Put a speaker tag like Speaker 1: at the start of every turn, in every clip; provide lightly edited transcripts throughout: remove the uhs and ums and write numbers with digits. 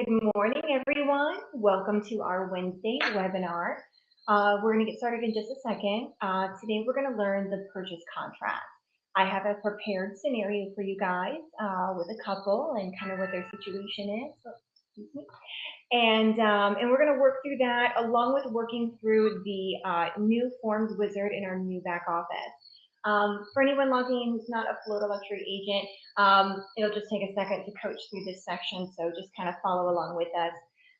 Speaker 1: Good morning, everyone. Welcome to our Wednesday webinar. We're going to get started in just a second. Today, we're going to learn the purchase contract. I have a prepared scenario for you guys with a couple and kind of what their situation is. So, excuse me. And we're going to work through that along with working through the new forms wizard in our new back office. For anyone logging in who's not a Florida Luxury agent, it'll just take a second to coach through this section, so just kind of follow along with us.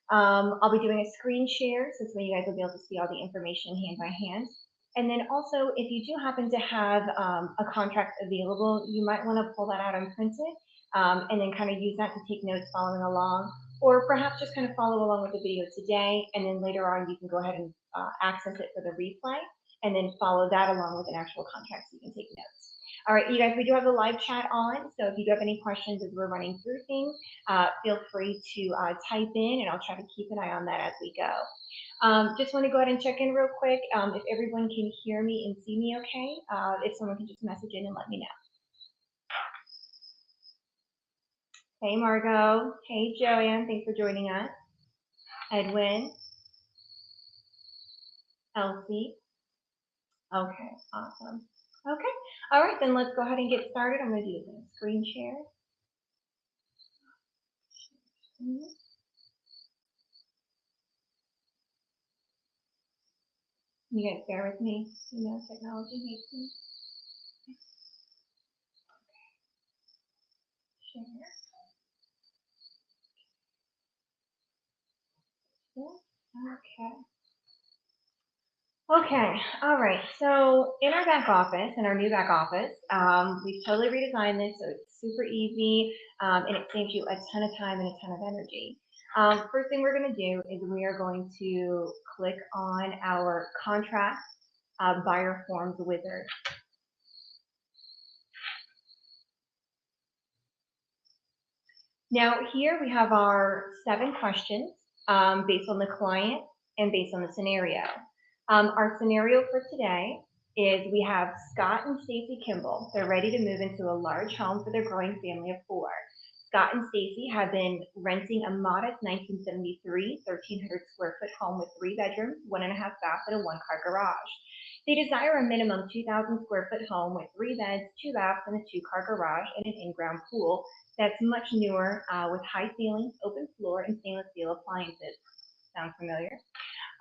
Speaker 1: I'll be doing a screen share, so this way you guys will be able to see all the information hand by hand. And then also, if you do happen to have a contract available, you might want to pull that out and print it, and then kind of use that to take notes following along, or perhaps just kind of follow along with the video today, and then later on you can go ahead and access it for the replay, and then follow that along with an actual contract so you can take notes. All right, you guys, we do have the live chat on, so if you do have any questions as we're running through things, feel free to type in, and I'll try to keep an eye on that as we go. Just want to go ahead and check in real quick if everyone can hear me and see me okay, if someone can just message in and let me know. Hey, Margot. Hey, Joanne. Thanks for joining us. Edwin. Elsie. Okay, awesome. Okay, all right, then let's go ahead and get started. I'm going to do a screen share. You guys bear with me. You know, technology hates me. Share. Okay. Okay, all right, so in our back office, in our new back office, we've totally redesigned this so it's super easy and it saves you a ton of time and a ton of energy. First thing we're going to do is we are going to click on our contract buyer forms wizard. Now here we have our 7 questions based on the client and based on the scenario. Our scenario for today is we have Scott and Stacy Kimball. They're ready to move into a large home for their growing family of 4. Scott and Stacy have been renting a modest 1973 1,300 square foot home with 3 bedrooms, 1.5 baths, and a 1-car garage. They desire a minimum 2,000 square foot home with 3 beds, 2 baths, and a 2-car garage and an in-ground pool that's much newer with high ceilings, open floor, and stainless steel appliances. Sound familiar?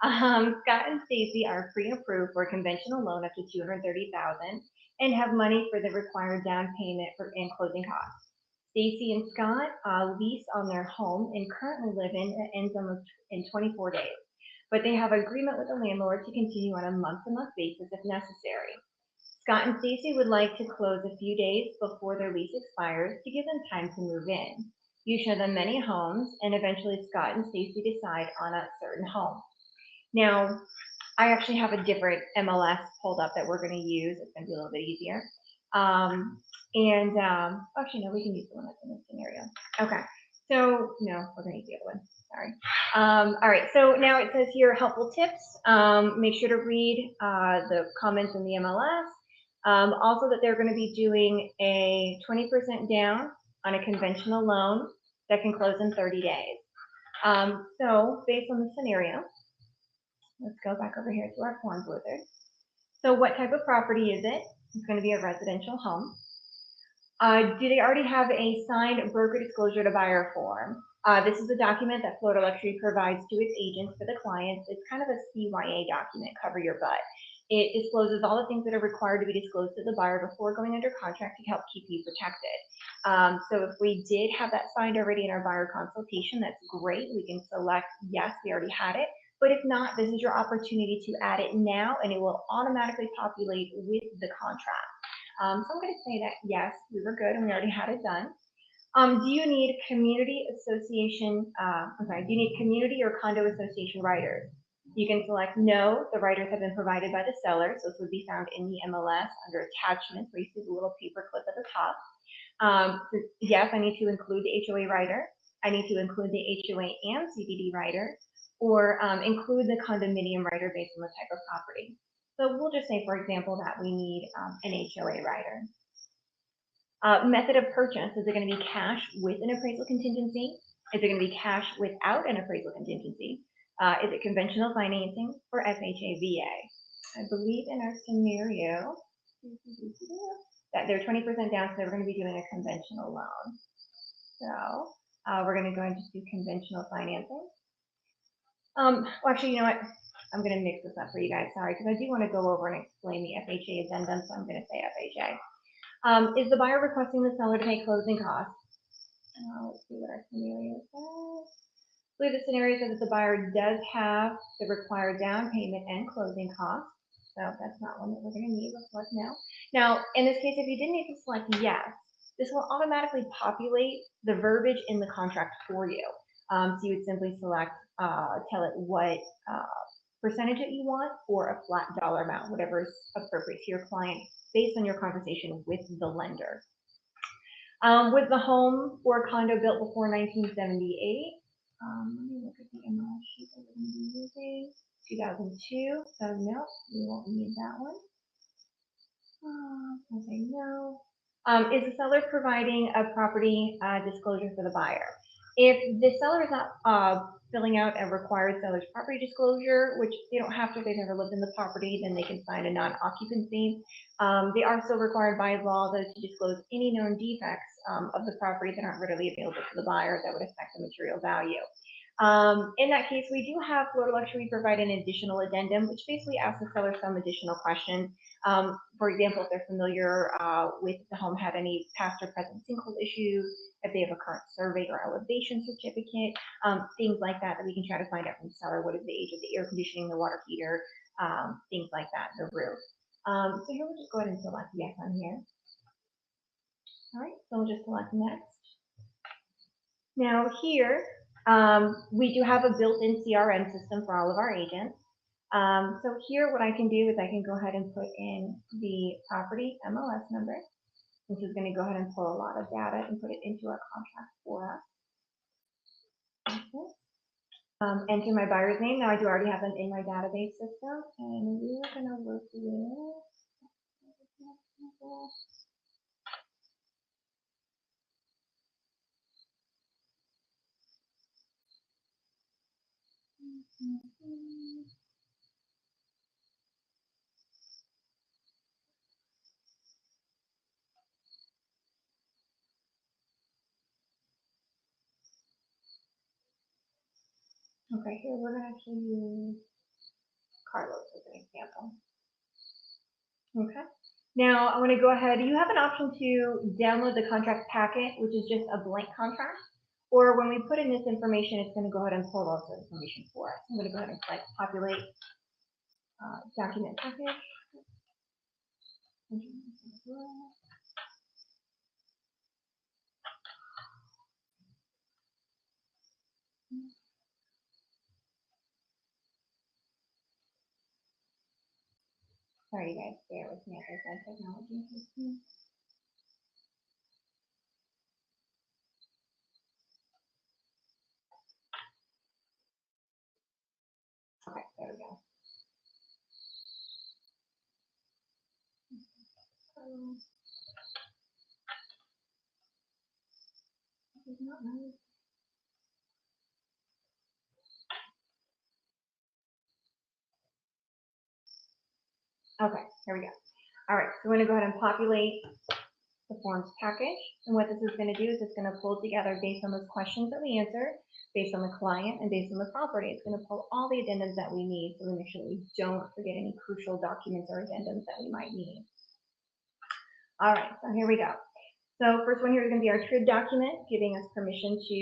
Speaker 1: Scott and Stacy are pre-approved for a conventional loan up to $230,000 and have money for the required down payment and closing costs. Stacy and Scott lease on their home and currently live in. It ends almost in 24 days, but they have agreement with the landlord to continue on a month-to-month basis if necessary. Scott and Stacy would like to close a few days before their lease expires to give them time to move in. You show them many homes, and eventually Scott and Stacy decide on a certain home. Now, I actually have a different MLS pulled up that we're going to use. It's going to be a little bit easier. Actually, no, we can use the one that's in this scenario. Okay, so no, we're going to use the other one. Sorry. All right, so now it says here helpful tips. Make sure to read the comments in the MLS. Also that they're going to be doing a 20% down on a conventional loan that can close in 30 days. So based on the scenario, let's go back over here to our forms wizard. So what type of property is it? It's going to be a residential home. Do they already have a signed broker disclosure to buyer form? This is a document that Florida Luxury provides to its agents for the clients. It's kind of a CYA document, cover your butt. It discloses all the things that are required to be disclosed to the buyer before going under contract to help keep you protected. So if we did have that signed already in our buyer consultation, that's great. We can select yes, we already had it. But if not, this is your opportunity to add it now, and it will automatically populate with the contract. So I'm going to say that yes, we were good and we already had it done. Do you need community association, do you need community or condo association writers? You can select no, the writers have been provided by the seller, so this would be found in the MLS under attachments where you see the little paper clip at the top. So yes, I need to include the HOA writer. I need to include the HOA and CBD writer, or include the condominium writer based on the type of property. So we'll just say, for example, that we need an HOA writer. Method of purchase, is it going to be cash with an appraisal contingency? Is it going to be cash without an appraisal contingency? Is it conventional financing or FHA VA? I believe in our scenario that they're 20% down, so they're going to be doing a conventional loan. So we're going to go and just do conventional financing. Well, actually, you know what? I'm going to mix this up for you guys. Sorry, because I do want to go over and explain the FHA addendum, so I'm going to say FHA. Is the buyer requesting the seller to pay closing costs? Let's see what our scenario says. I believe the scenario says that the buyer does have the required down payment and closing costs. So that's not one that we're going to need. Let's select no. Now, in this case, if you didn't need to select yes, this will automatically populate the verbiage in the contract for you. So you would simply select, tell it what percentage that you want or a flat dollar amount, whatever is appropriate to your client based on your conversation with the lender. Was the home or condo built before 1978? Let me look at the MLS sheet that we're going to be using. 2002, so no, we won't need that one. I'll say no. Is the seller providing a property disclosure for the buyer? If the seller is not filling out a required seller's property disclosure, which they don't have to if they've never lived in the property, then they can sign a non-occupancy. They are still required by law, though, to disclose any known defects of the property that aren't readily available to the buyer that would affect the material value. In that case, we do have Florida Luxury provide an additional addendum, which basically asks the seller some additional questions. For example, if they're familiar with the home had any past or present sinkhole issues, if they have a current survey or elevation certificate, things like that we can try to find out from the seller. What is the age of the air conditioning, the water heater, things like that, the roof. So here we'll just go ahead and select yes on here. All right, so we'll just select next. Now here, we do have a built-in CRM system for all of our agents. So here what I can do is I can go ahead and put in the property MLS number, which is going to go ahead and pull a lot of data and put it into our contract for us. Okay. Enter my buyer's name. Now I do already have them in my database system, and we're going to work with okay, here we're going to actually use Carlos as an example. Okay. Now I'm going to go ahead. You have an option to download the contract packet, which is just a blank contract. Or when we put in this information, it's going to go ahead and pull out the information for us. I'm going to go ahead and select populate document package. Sorry, you guys, bear with me as I said technology. Okay, there we go. This is not nice. Okay, here we go. All right, so we're going to go ahead and populate the forms package. And what this is going to do is it's going to pull together based on those questions that we answered, based on the client, and based on the property. It's going to pull all the addendums that we need so we make sure that we don't forget any crucial documents or addendums that we might need. All right, so here we go. So first one here is going to be our TRID document, giving us permission to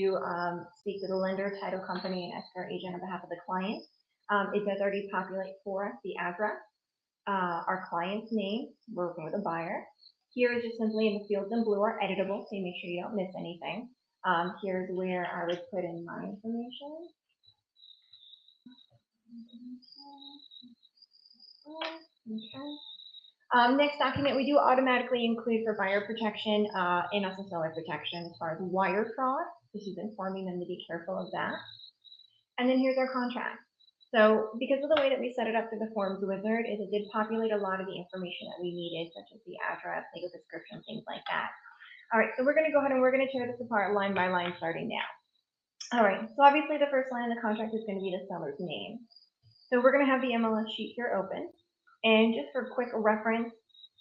Speaker 1: speak to the lender, title company, and escrow agent on behalf of the client. It does already populate for us the address, our client's name, we're working with a buyer. Here is just simply in the fields in blue are editable, so you make sure you don't miss anything. Here's where I would put in my information. Okay. Next document we do automatically include for buyer protection and also seller protection as far as wire fraud. This is informing them to be careful of that. And then here's our contract. So because of the way that we set it up through the Forms Wizard, is it did populate a lot of the information that we needed, such as the address, legal description, things like that. All right, so we're going to go ahead and we're going to tear this apart line by line starting now. All right, so obviously the first line of the contract is going to be the seller's name. So we're going to have the MLS sheet here open. And just for quick reference,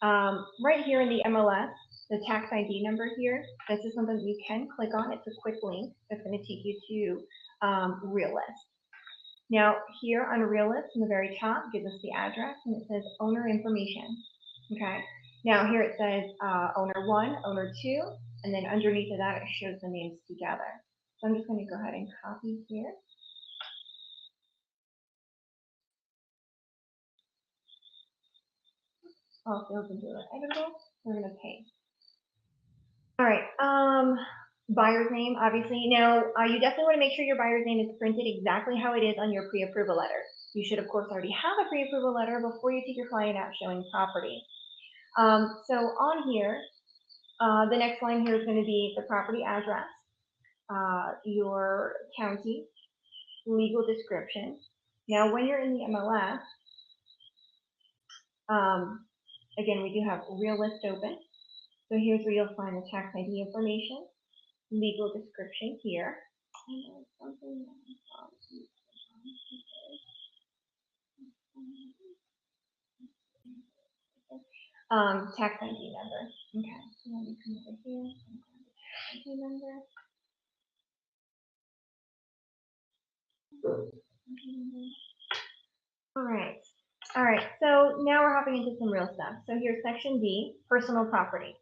Speaker 1: right here in the MLS, the tax ID number here, this is something you can click on. It's a quick link that's going to take you to Realist. Now here on Realist in the very top gives us the address and it says owner information. Okay. Now here it says owner 1, owner 2, and then underneath of that it shows the names together. So I'm just going to go ahead and copy here. Oh, it goes into an editable. We're going to paste. All right. Buyer's name, obviously. Now, you definitely want to make sure your buyer's name is printed exactly how it is on your pre-approval letter. You should, of course, already have a pre-approval letter before you take your client out showing property. So on here, the next line here is going to be the property address, your county, legal description. Now, when you're in the MLS, again, we do have Realist open. So here's where you'll find the tax ID information, legal description here. Tax ID number. Okay, so let me come over here. Tax ID number. All right. So now we're hopping into some real stuff. So here's section B, personal property.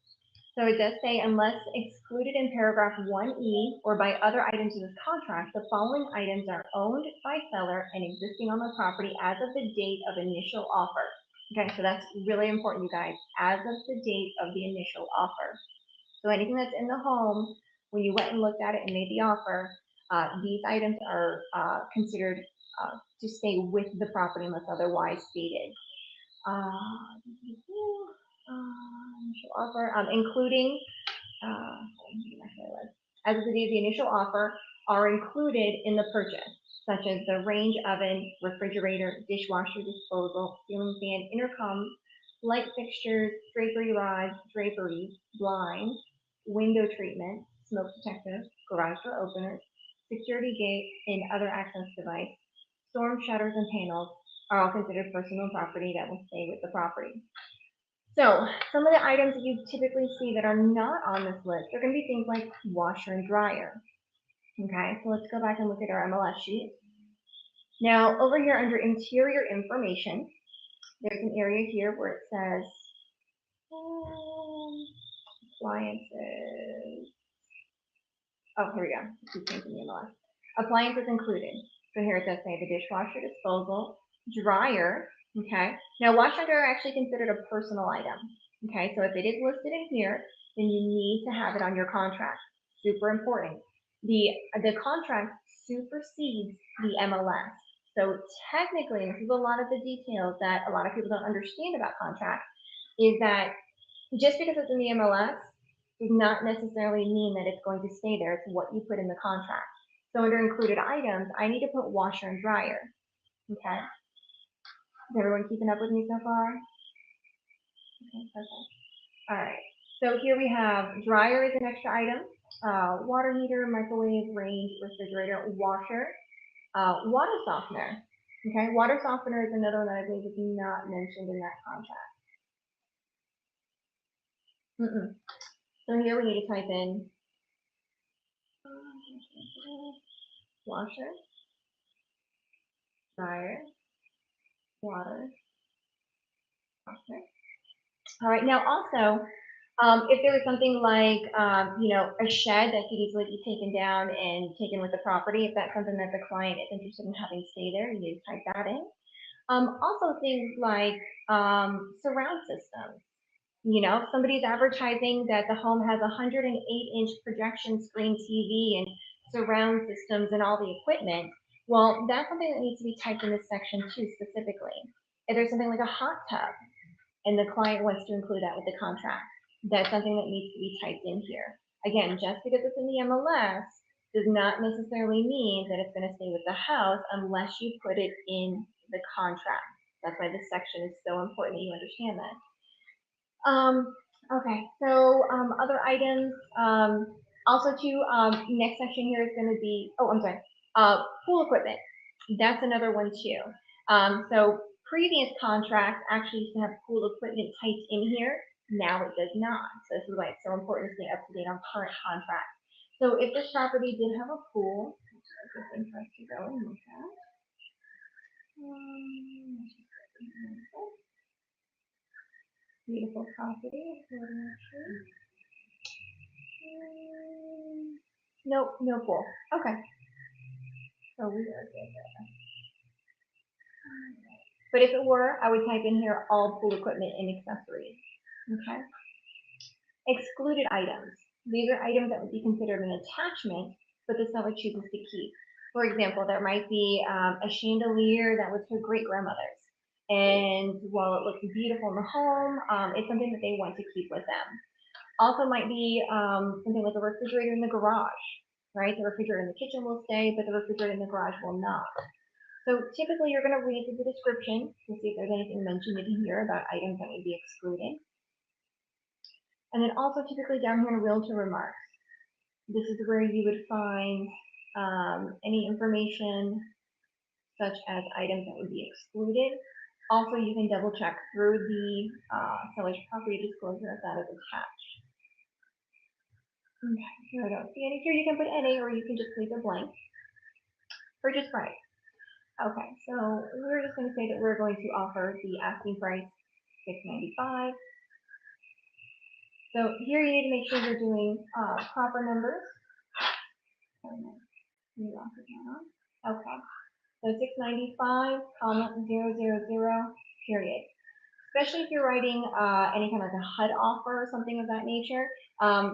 Speaker 1: So it does say, unless excluded in paragraph 1E or by other items of this contract, the following items are owned by seller and existing on the property as of the date of initial offer. Okay, so that's really important, you guys, as of the date of the initial offer. So anything that's in the home, when you went and looked at it and made the offer, these items are considered to stay with the property unless otherwise stated. Initial offer, including, as of the day of the initial offer, are included in the purchase, such as the range oven, refrigerator, dishwasher disposal, ceiling fan, intercom, light fixtures, drapery rods, draperies, blinds, window treatment, smoke detector, garage door openers, security gate, and other access device, storm shutters and panels are all considered personal property that will stay with the property. So some of the items that you typically see that are not on this list are going to be things like washer and dryer. Okay, so let's go back and look at our MLS sheet. Now over here under interior information, there's an area here where it says appliances. Oh, here we go. Keep changing the MLS. Appliances included. So here it does say the dishwasher disposal, dryer. Okay. Now washer and dryer are actually considered a personal item. Okay. So if it is listed in here, then you need to have it on your contract. Super important. The contract supersedes the MLS. So technically, and this is a lot of the details that a lot of people don't understand about contracts, is that just because it's in the MLS does not necessarily mean that it's going to stay there. It's what you put in the contract. So under included items, I need to put washer and dryer. Okay. Is everyone keeping up with me so far? Okay, perfect. All right. So here we have dryer is an extra item, water heater, microwave, range, refrigerator, washer, water softener. Okay, water softener is another one that I believe is not mentioned in that contract. So here we need to type in washer, dryer, water, softener. All right. Now also, if there was something like, a shed that could easily be taken down and taken with the property, if that's something that the client is interested in having stay there, you need to type that in. Also things like surround systems. If somebody's advertising that the home has a 108-inch projection screen TV and surround systems and all the equipment, well, that's something that needs to be typed in this section too, specifically. If there's something like a hot tub and the client wants to include that with the contract, that's something that needs to be typed in here. Again, just because it's in the MLS does not necessarily mean that it's going to stay with the house unless you put it in the contract. That's why this section is so important that you understand that. Okay, so other items, Also, too, next section here is going to be, oh, I'm sorry, pool equipment. That's another one too. So previous contracts actually used to have pool equipment typed in here. Now it does not. So this is why it's so important to stay up to date on current contracts. So if this property did have a pool, good thing for us to go and look at. Beautiful property. Nope, no pool. Okay. So we are good there. But if it were, I would type in here all pool equipment and accessories. Okay. Excluded items. These are items that would be considered an attachment, but the seller chooses to keep. For example, there might be a chandelier that was her great grandmother's. And while it looks beautiful in the home, it's something that they want to keep with them. Also might be something like a refrigerator in the garage, right? The refrigerator in the kitchen will stay, but the refrigerator in the garage will not. So typically you're going to read through the description to see if there's anything mentioned in here about items that would be excluded. And then also typically down here in realtor remarks, this is where you would find any information such as items that would be excluded. Also, you can double check through the seller's property disclosure if that is attached. Okay, here I don't see any. Here you can put any, or you can just leave it blank. Purchase price. Okay, so we're just going to say that we're going to offer the asking price $695. So here you need to make sure you're doing proper numbers. Okay, so 695, comma 000, period. Especially if you're writing any kind of like a HUD offer or something of that nature,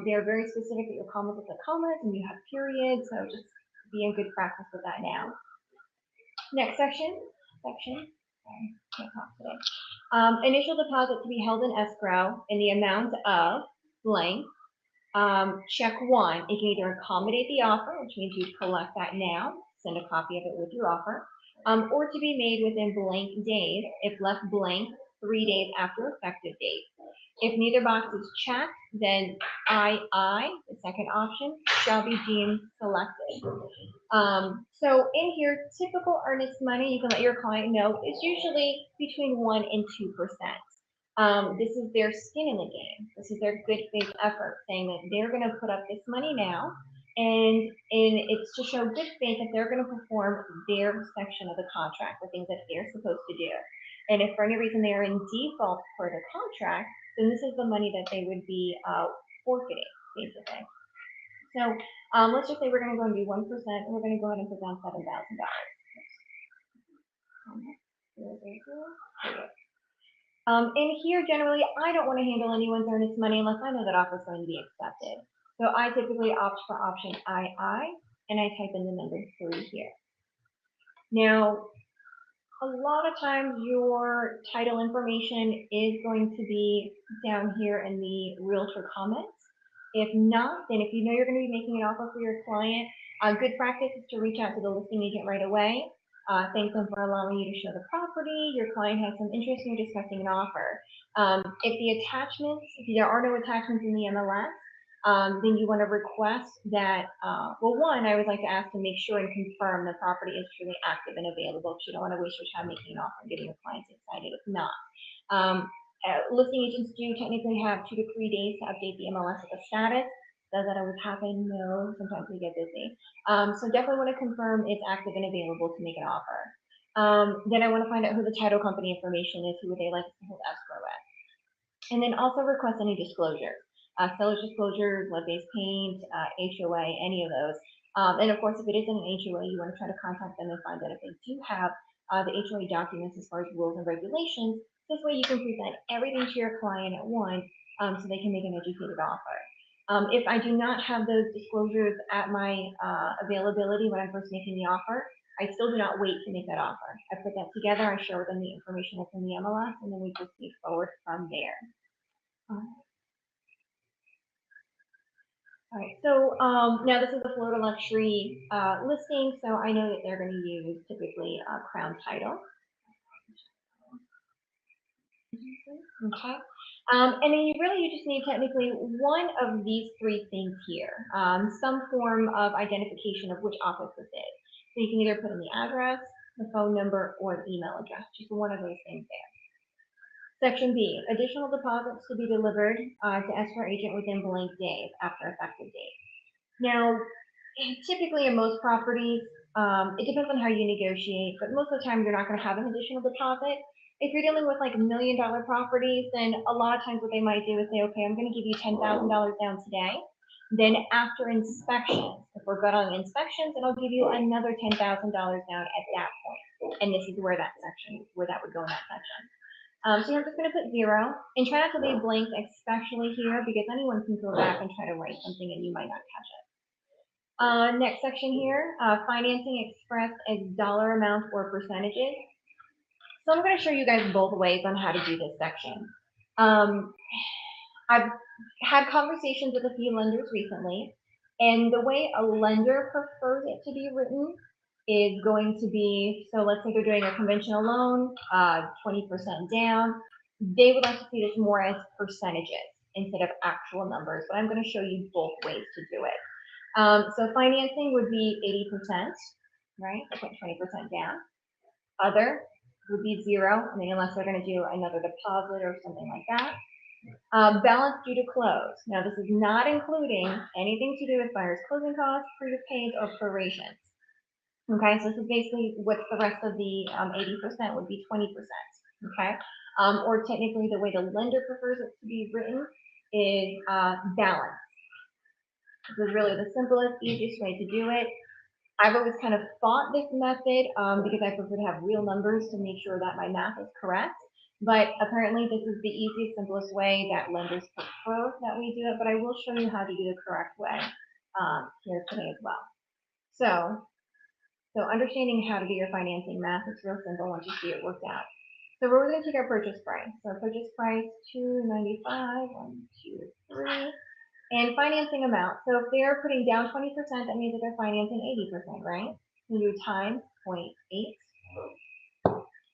Speaker 1: they're very specific that your commas with the commas and you have periods. So just be in good practice with that now. Next section. Sorry, can't talk today. Initial deposit to be held in escrow in the amount of blank. Check one, it can either accommodate the offer, which means you collect that now, send a copy of it with your offer, or to be made within blank days, if left blank 3 days after effective date. If neither box is checked, then II, the second option, shall be deemed selected. So in here, typical earnest money, you can let your client know, is usually between 1% and 2%. This is their skin in the game. This is their good faith effort, saying that they're going to put up this money now, and it's to show good faith that they're going to perform their section of the contract, the things that they're supposed to do. And if for any reason they are in default for the contract, then this is the money that they would be forfeiting, basically. So let's just say we're going to go and do 1%, and we're going to go ahead and put down $7,000. And here, generally, I don't want to handle anyone's earnest money unless I know that offer is going to be accepted. So I typically opt for option II, and I type in the number 3 here. Now, a lot of times your title information is going to be down here in the realtor comments. If not, then if you know you're going to be making an offer for your client, good practice is to reach out to the listing agent right away. Thank them for allowing you to show the property. Your client has some interest in discussing an offer. If there are no attachments in the MLS, then you want to request that, well, one, I would like to ask to make sure and confirm the property is truly active and available, because you don't want to waste your time making an offer and getting your clients excited if not. Listing agents do technically have 2 to 3 days to update the MLS with the status. Does that always happen? No, sometimes we get busy. So definitely want to confirm it's active and available to make an offer. Then I want to find out who the title company information is, who would they like to hold escrow at. And then also request any disclosure. Seller's disclosures, lead-based paint, HOA, any of those. And of course, if it isn't an HOA, you want to try to contact them and find out if they do have the HOA documents as far as rules and regulations. This way you can present everything to your client at once so they can make an educated offer. If I do not have those disclosures at my availability when I'm first making the offer, I still do not wait to make that offer. I put that together, I share with them the information that's in the MLS, and then we proceed forward from there. All right, so now this is a Florida luxury listing, so I know that they're going to use typically Crown Title. Okay. And then you just need technically one of these three things here, some form of identification of which office this is. So you can either put in the address, the phone number, or the email address, just one of those things there. Section B, additional deposits to be delivered to escrow agent within blank days after effective date. Now, typically in most properties, it depends on how you negotiate, but most of the time you're not going to have an additional deposit. If you're dealing with like $1 million properties, then a lot of times what they might do is say, okay, I'm going to give you $10,000 down today. Then after inspections, if we're good on inspections, then I'll give you another $10,000 down at that point. And this is where that would go in that section. So I'm just going to put 0 and try not to leave blank, especially here, because anyone can go back and try to write something and you might not catch it. Next section here, financing expressed as dollar amount or percentages. So I'm going to show you guys both ways on how to do this section. I've had conversations with a few lenders recently, and the way a lender prefers it to be written is going to be, so let's say they're doing a conventional loan, 20% down. They would like to see this more as percentages instead of actual numbers, but I'm going to show you both ways to do it. So financing would be 80%, right? I put 20% down. Other would be 0, I mean, unless they're going to do another deposit or something like that. Balance due to close. Now, this is not including anything to do with buyer's closing costs, prepaid, or prorations. Okay, so this is basically what's the rest of the 80% would be 20%. Okay, or technically the way the lender prefers it to be written is balance. This is really the simplest, easiest way to do it. I've always kind of thought this method because I prefer to have real numbers to make sure that my math is correct. But apparently this is the easiest, simplest way that lenders prefer that we do it. But I will show you how to do the correct way here today as well. So understanding how to do your financing math, it's real simple once you see it worked out. So we're going to take our purchase price. So purchase price $295, 1, 2, 3. And financing amount. So if they're putting down 20%, that means that they're financing 80%, right? So you times 0.8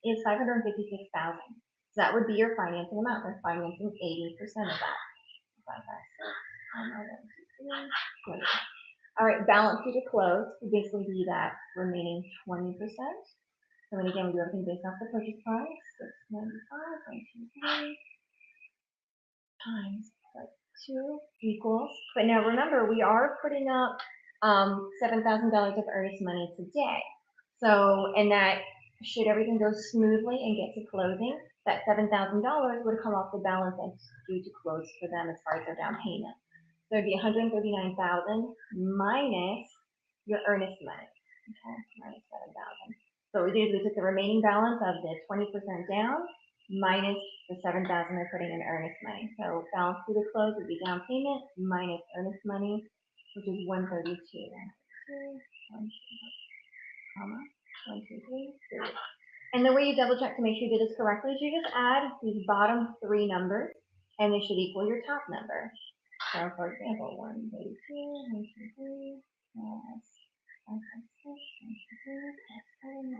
Speaker 1: is 556,000. So that would be your financing amount. They're financing 80% of that. All right, balance due to close would basically be that remaining 20%. So then again, we do everything based off the purchase price. 695, 1, 2, 3 times 2 equals. But now remember, we are putting up $7,000 of earnest money today. So, and that should everything go smoothly and get to closing, that $7,000 would come off the balance that's due to close for them as far as their down payment. So it'd be $139,000 minus your earnest money. Okay, minus 7,000. So what we did is we took the remaining balance of the 20% down minus the 7,000 they're putting in earnest money. So balance due to close would be down payment minus earnest money, which is 132. 1, 2, 3. And the way you double check to make sure you did this correctly is you just add these bottom 3 numbers, and they should equal your top number. So for example, 132, 123, plus 556, 123, plus 7,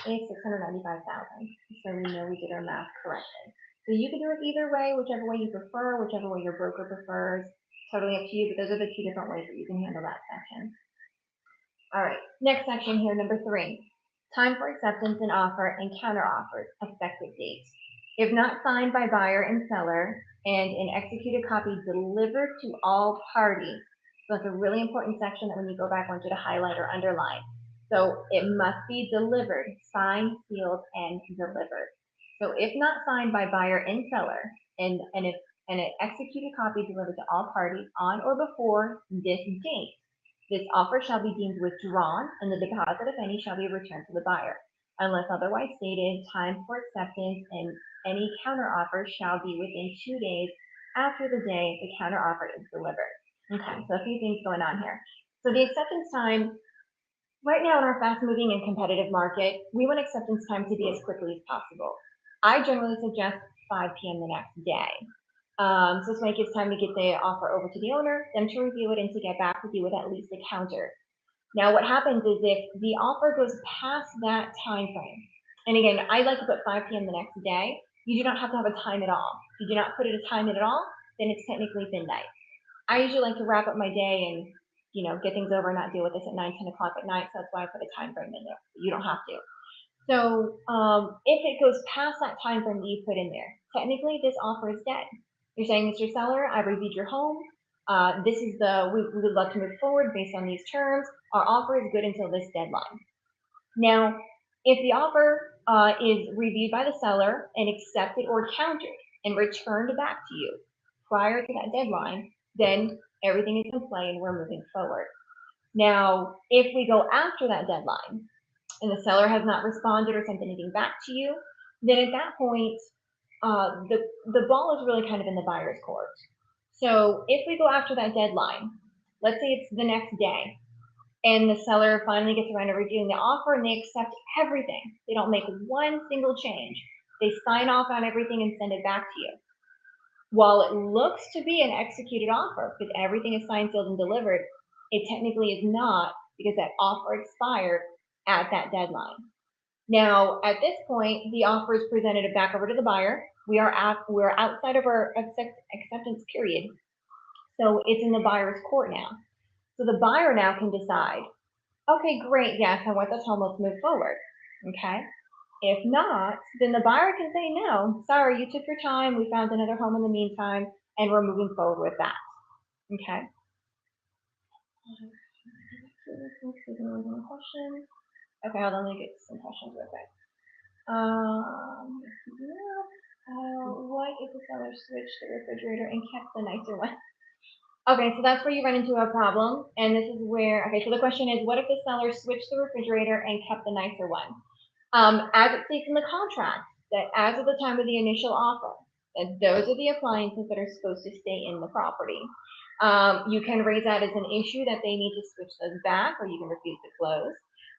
Speaker 1: 123, is 695,000. So we know we did our math correctly. So you can do it either way, whichever way you prefer, whichever way your broker prefers. Totally up to you, but those are the 2 different ways that you can handle that section. All right, next section here, number 3. Time for acceptance and offer and counteroffers, effective dates. If not signed by buyer and seller, and an executed copy delivered to all parties. So it's a really important section that when you go back, I want you to highlight or underline. So it must be delivered, signed, sealed, and delivered. So if not signed by buyer and seller, and an executed copy delivered to all parties on or before this date, this offer shall be deemed withdrawn, and the deposit, if any, shall be returned to the buyer. Unless otherwise stated, time for acceptance and any counteroffer shall be within 2 days after the day the counteroffer is delivered. Okay, so a few things going on here. So the acceptance time, right now in our fast-moving and competitive market, we want acceptance time to be as quickly as possible. I generally suggest 5 p.m. the next day. So this way it gives time to get the offer over to the owner, them to review it, and to get back with you with at least a counter. Now, what happens is if the offer goes past that time frame, and again, I like to put 5 p.m. the next day, You do not have to have a time at all. If you do not put a time in at all, then it's technically midnight. I usually like to wrap up my day and, get things over and not deal with this at 9, 10 o'clock at night. So that's why I put a time frame in there. You don't have to. So if it goes past that time frame that you put in there, technically this offer is dead. You're saying, Mr. Seller, I reviewed your home. We would love to move forward based on these terms. Our offer is good until this deadline. Now, if the offer is reviewed by the seller and accepted or countered and returned back to you prior to that deadline, then everything is in play and we're moving forward. Now, if we go after that deadline and the seller has not responded or sent anything back to you, then at that point, the ball is really kind of in the buyer's court. So if we go after that deadline, let's say it's the next day, and the seller finally gets around to reviewing the offer and they accept everything. They don't make one single change. They sign off on everything and send it back to you. While it looks to be an executed offer because everything is signed, sealed, and delivered, it technically is not because that offer expired at that deadline. Now, at this point, the offer is presented back over to the buyer. We're outside of our acceptance period, so it's in the buyer's court now. So the buyer now can decide, okay, great, yes, I want this home, let's move forward, okay? If not, then the buyer can say, no, sorry, you took your time, we found another home in the meantime, and we're moving forward with that, okay? Okay, hold on, let me get some questions real quick. What if the seller switched the refrigerator and kept the nicer one? Okay, so that's where you run into a problem, and this is where, okay, so the question is, what if the seller switched the refrigerator and kept the nicer one? As it states in the contract, that as of the time of the initial offer, that those are the appliances that are supposed to stay in the property. You can raise that as an issue that they need to switch those back, or you can refuse to close.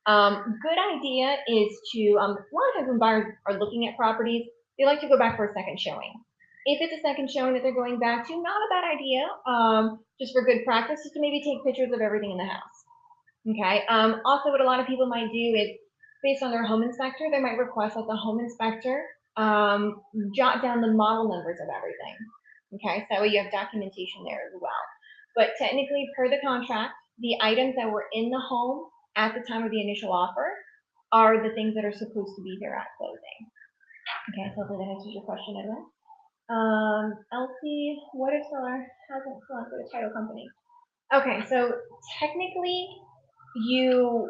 Speaker 1: Good idea is to, a lot of times when buyers are looking at properties, they like to go back for a second showing. If it's a second showing that they're going back to, not a bad idea, just for good practice, just to maybe take pictures of everything in the house. Okay. Also, what a lot of people might do is, based on their home inspector, they might request that the home inspector jot down the model numbers of everything. Okay, so you have documentation there as well. But technically, per the contract, the items that were in the home at the time of the initial offer are the things that are supposed to be there at closing. Okay, so hopefully that answers your question, Edwin. Elsie, what if seller hasn't selected a title company? Okay, so technically, you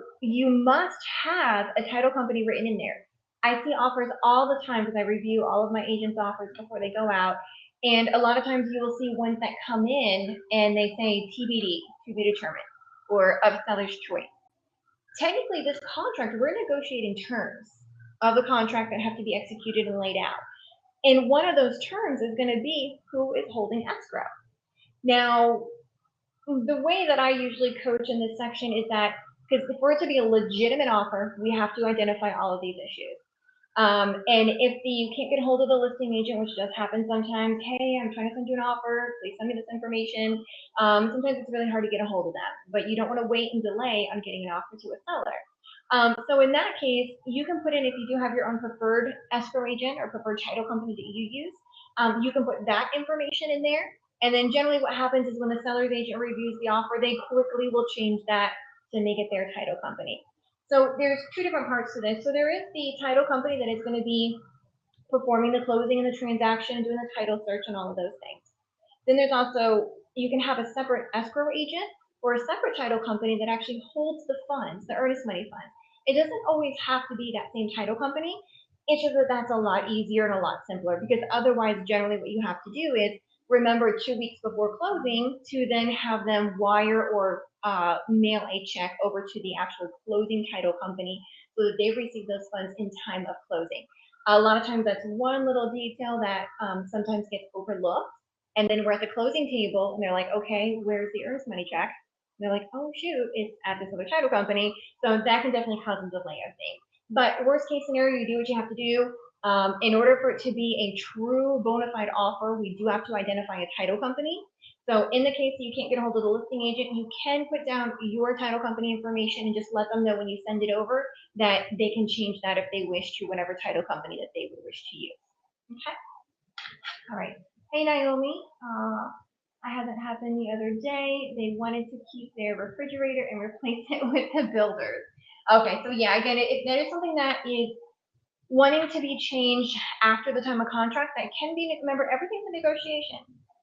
Speaker 1: must have a title company written in there. I see offers all the time because I review all of my agents' offers before they go out, and a lot of times you will see ones that come in and they say TBD, to be determined, or of seller's choice. Technically, this contract, we're negotiating terms of the contract that have to be executed and laid out. And one of those terms is going to be who is holding escrow. Now, the way that I usually coach in this section is that, because for it to be a legitimate offer, we have to identify all of these issues. And if you can't get a hold of the listing agent, which does happen sometimes, hey, I'm trying to send you an offer, please send me this information. Sometimes it's really hard to get a hold of them, but you don't want to wait and delay on getting an offer to a seller. So in that case, you can put in, if you do have your own preferred escrow agent or preferred title company that you use, you can put that information in there. And then generally what happens is when the seller's agent reviews the offer, they quickly will change that to make it their title company. So there's two different parts to this. So there is the title company that is going to be performing the closing and the transaction, doing the title search and all of those things. Then there's also, you can have a separate escrow agent or a separate title company that actually holds the funds, the earnest money funds. It doesn't always have to be that same title company. It's just that that's a lot easier and a lot simpler, because otherwise generally what you have to do is remember 2 weeks before closing to then have them wire or mail a check over to the actual closing title company so that they receive those funds in time of closing. A lot of times that's one little detail that sometimes gets overlooked. And then we're at the closing table and they're like, okay, where's the earnest money check? And they're like, oh shoot, it's at this other title company. So that can definitely cause a delay of things. But worst case scenario, you do what you have to do. In order for it to be a true bona fide offer, we do have to identify a title company. So in the case that you can't get a hold of the listing agent, you can put down your title company information and just let them know when you send it over that they can change that if they wish to whatever title company that they would wish to use. Okay. All right. Hey, Naomi. I had that happen the other day. They wanted to keep their refrigerator and replace it with the builders. Okay, so yeah, again, that is something that is wanting to be changed after the time of contract. That can be, remember, everything's a negotiation.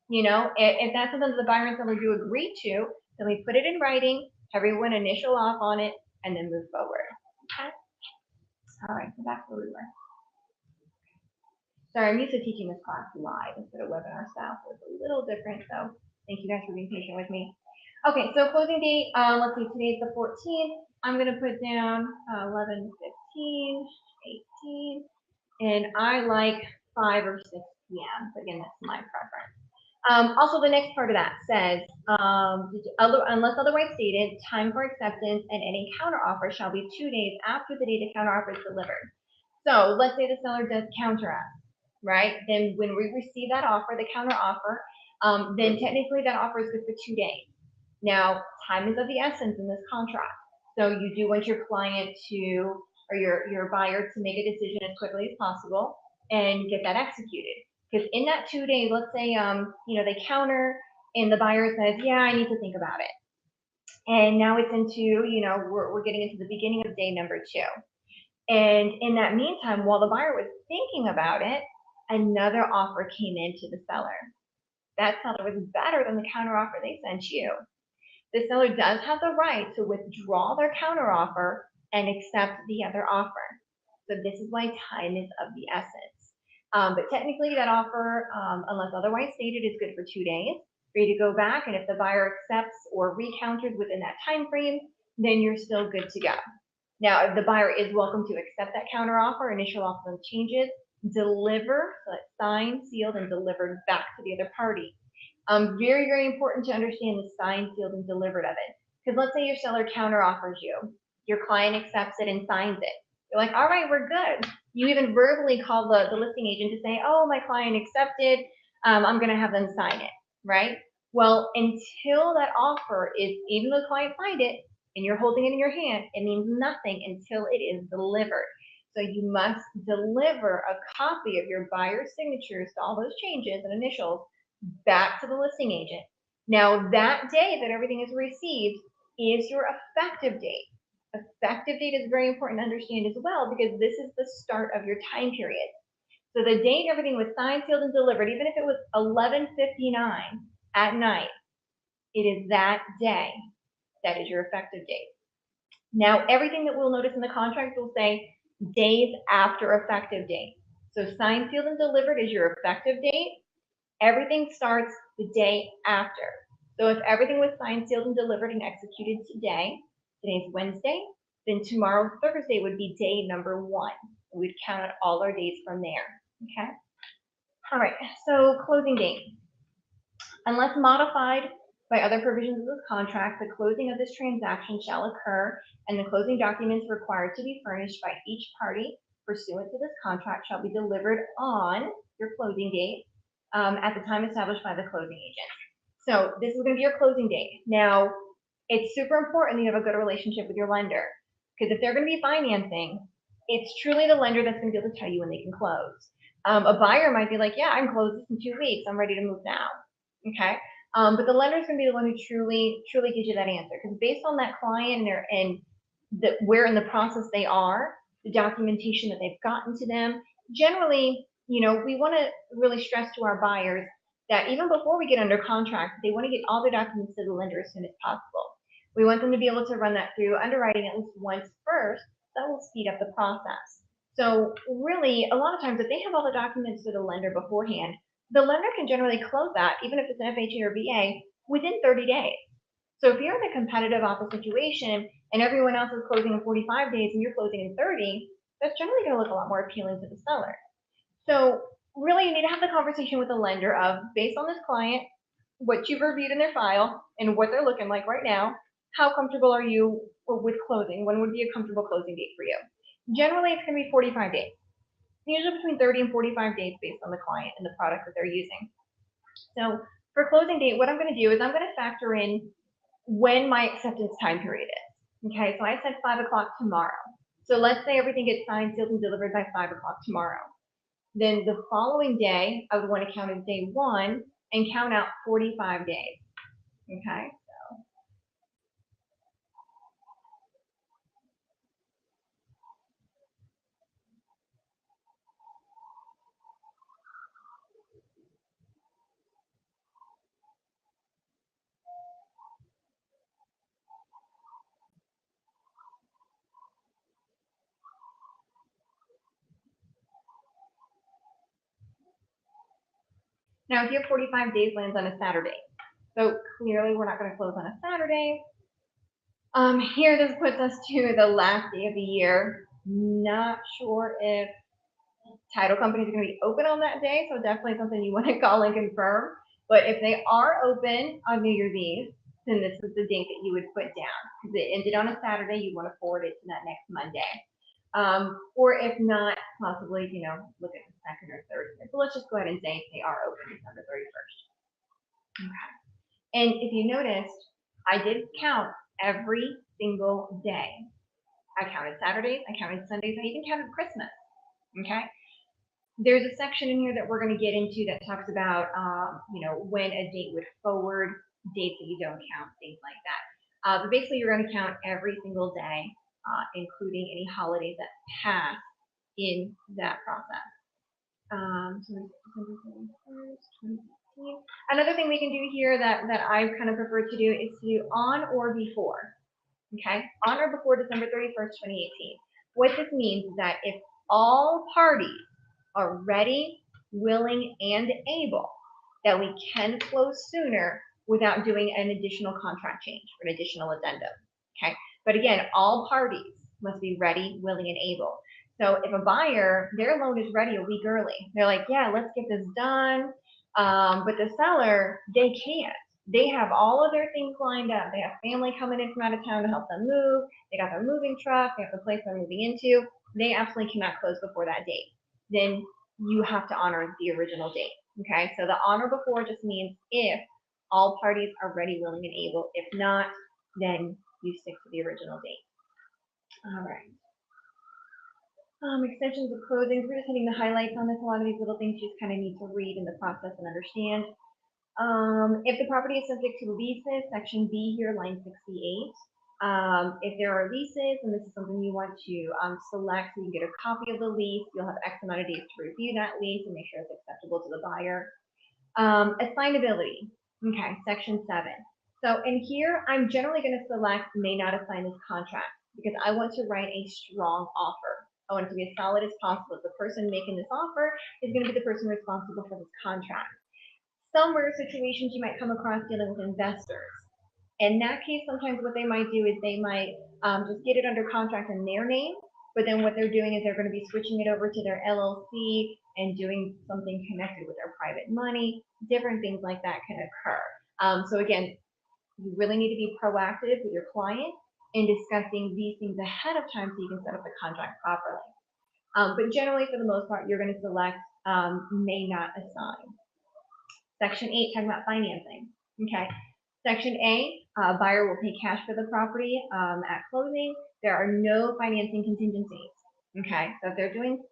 Speaker 1: You know, if that's something that the buyer and seller do agree to, then we put it in writing, everyone initial off on it, and then move forward. Okay. All right, so that's where we were. Sorry, I'm used to teaching this class live instead of webinar style, so it's a little different. So thank you guys for being patient with me. Okay, so closing date, let's see, today's the 14th. I'm going to put down 11, 15, 18, and I like 5 or 6 p.m. But again, that's my preference. Also, the next part of that says, unless otherwise stated, time for acceptance and any counteroffer shall be 2 days after the date the counteroffer is delivered. So let's say the seller does counter us, right? Then when we receive that offer, the counter offer, then technically that offer is good for 2 days. Now, time is of the essence in this contract. So you do want your client to, or your buyer to make a decision as quickly as possible and get that executed. Because in that 2 days, let's say, they counter and the buyer says, yeah, I need to think about it. And now it's into, we're getting into the beginning of day number 2. And in that meantime, while the buyer was thinking about it, another offer came in to the seller. That seller was better than the counteroffer they sent you. The seller does have the right to withdraw their counteroffer and accept the other offer. So this is why time is of the essence. But technically that offer, unless otherwise stated, is good for 2 days for you to go back. And if the buyer accepts or recounters within that time frame, then you're still good to go. Now, if the buyer is welcome to accept that counteroffer, initial offer changes, deliver, so it's signed, sealed, and delivered back to the other party. Very, very important to understand the signed, sealed, and delivered of it. Because let's say your seller counteroffers you, your client accepts it and signs it. You're like, all right, we're good. You even verbally call the listing agent to say, oh, my client accepted, I'm going to have them sign it, right? Well, until that offer is, even though the client signed it, and you're holding it in your hand, it means nothing until it is delivered. So you must deliver a copy of your buyer's signatures to all those changes and initials back to the listing agent. Now, that day that everything is received is your effective date. Effective date is very important to understand as well, because this is the start of your time period. So the date everything was signed, sealed, and delivered, even if it was 11:59 at night, it is that day that is your effective date. Now, everything that we'll notice in the contract will say days after effective date. So signed, sealed, and delivered is your effective date. Everything starts the day after. So if everything was signed, sealed, and delivered and executed today, today's Wednesday, then tomorrow, Thursday, would be day number 1. We'd count out all our days from there, okay? All right, so closing date. Unless modified by other provisions of this contract, the closing of this transaction shall occur, and the closing documents required to be furnished by each party pursuant to this contract shall be delivered on your closing date at the time established by the closing agent. So this is going to be your closing date. Now, it's super important that you have a good relationship with your lender, because if they're going to be financing, it's truly the lender that's going to be able to tell you when they can close. A buyer might be like, yeah, I'm closed in 2 weeks. I'm ready to move now. Okay. But the lender is going to be the one who truly gives you that answer, because based on that client and where in the process they are, the documentation that they've gotten to them, generally, we want to really stress to our buyers that even before we get under contract, they want to get all their documents to the lender as soon as possible. We want them to be able to run that through underwriting at least once first. That will speed up the process. So really, a lot of times, if they have all the documents to the lender beforehand, the lender can generally close that, even if it's an FHA or VA, within 30 days. So if you're in a competitive offer situation and everyone else is closing in 45 days and you're closing in 30, that's generally going to look a lot more appealing to the seller. So really, you need to have the conversation with the lender of, based on this client, what you've reviewed in their file and what they're looking like right now, how comfortable are you with closing? When would be a comfortable closing date for you? Generally, it's going to be 45 days. Usually between 30 and 45 days based on the client and the product that they're using. So for closing date, what I'm going to do is I'm going to factor in when my acceptance time period is. Okay, so I said 5 o'clock tomorrow. So let's say everything gets signed, sealed, and delivered by 5 o'clock tomorrow. then the following day, I would want to count as day 1 and count out 45 days. Okay. Now here 45 days lands on a Saturday. So clearly we're not going to close on a Saturday. Here this puts us to the last day of the year. Not sure if title companies are going to be open on that day, so definitely something you want to call and confirm. But if they are open on New Year's Eve, then this is the date that you would put down. Because it ended on a Saturday, you want to forward it to that next Monday. Or if not, possibly, look at the second or third. So let's just go ahead and say they are open December 31st. Okay. And if you noticed, I did count every single day. I counted Saturdays, I counted Sundays, I even counted Christmas. Okay. There's a section in here that we're going to get into that talks about, when a date would forward, dates that you don't count, things like that. But basically, you're going to count every single day, including any holidays that pass in that process. Another thing we can do here that I kind of prefer to do is to do on or before. Okay, on or before December 31st, 2018. What this means is that if all parties are ready, willing, and able, that we can close sooner without doing an additional contract change or an additional addendum. Okay, but again, all parties must be ready, willing, and able. So if a buyer, their loan is ready a week early, they're like, yeah, let's get this done. But the seller, they can't. They have all of their things lined up. They have family coming in from out of town to help them move. They got their moving truck. They have the place they're moving into. They absolutely cannot close before that date. Then you have to honor the original date. Okay, so the honor before just means if all parties are ready, willing, and able. If not, then you stick to the original date. All right. Extensions of closings. We're just hitting the highlights on this. A lot of these little things you just kind of need to read in the process and understand. If the property is subject to leases, section B here, line 68. If there are leases, and this is something you want to select, so you can get a copy of the lease. You'll have X amount of days to review that lease and make sure it's acceptable to the buyer. Assignability. Okay, section 7. So in here, I'm generally going to select may not assign this contract because I want to write a strong offer. I want it to be as solid as possible. The person making this offer is going to be the person responsible for this contract. Some rare situations you might come across dealing with investors. In that case, sometimes what they might do is they might just get it under contract in their name, but then what they're doing is they're going to be switching it over to their LLC and doing something connected with their private money. Different things like that can occur. So again, you really need to be proactive with your client in discussing these things ahead of time so you can set up the contract properly. But generally, for the most part, you're going to select may not assign. Section 8, talking about financing. Okay. Section A, buyer will pay cash for the property at closing. There are no financing contingencies. Okay. So if they're doing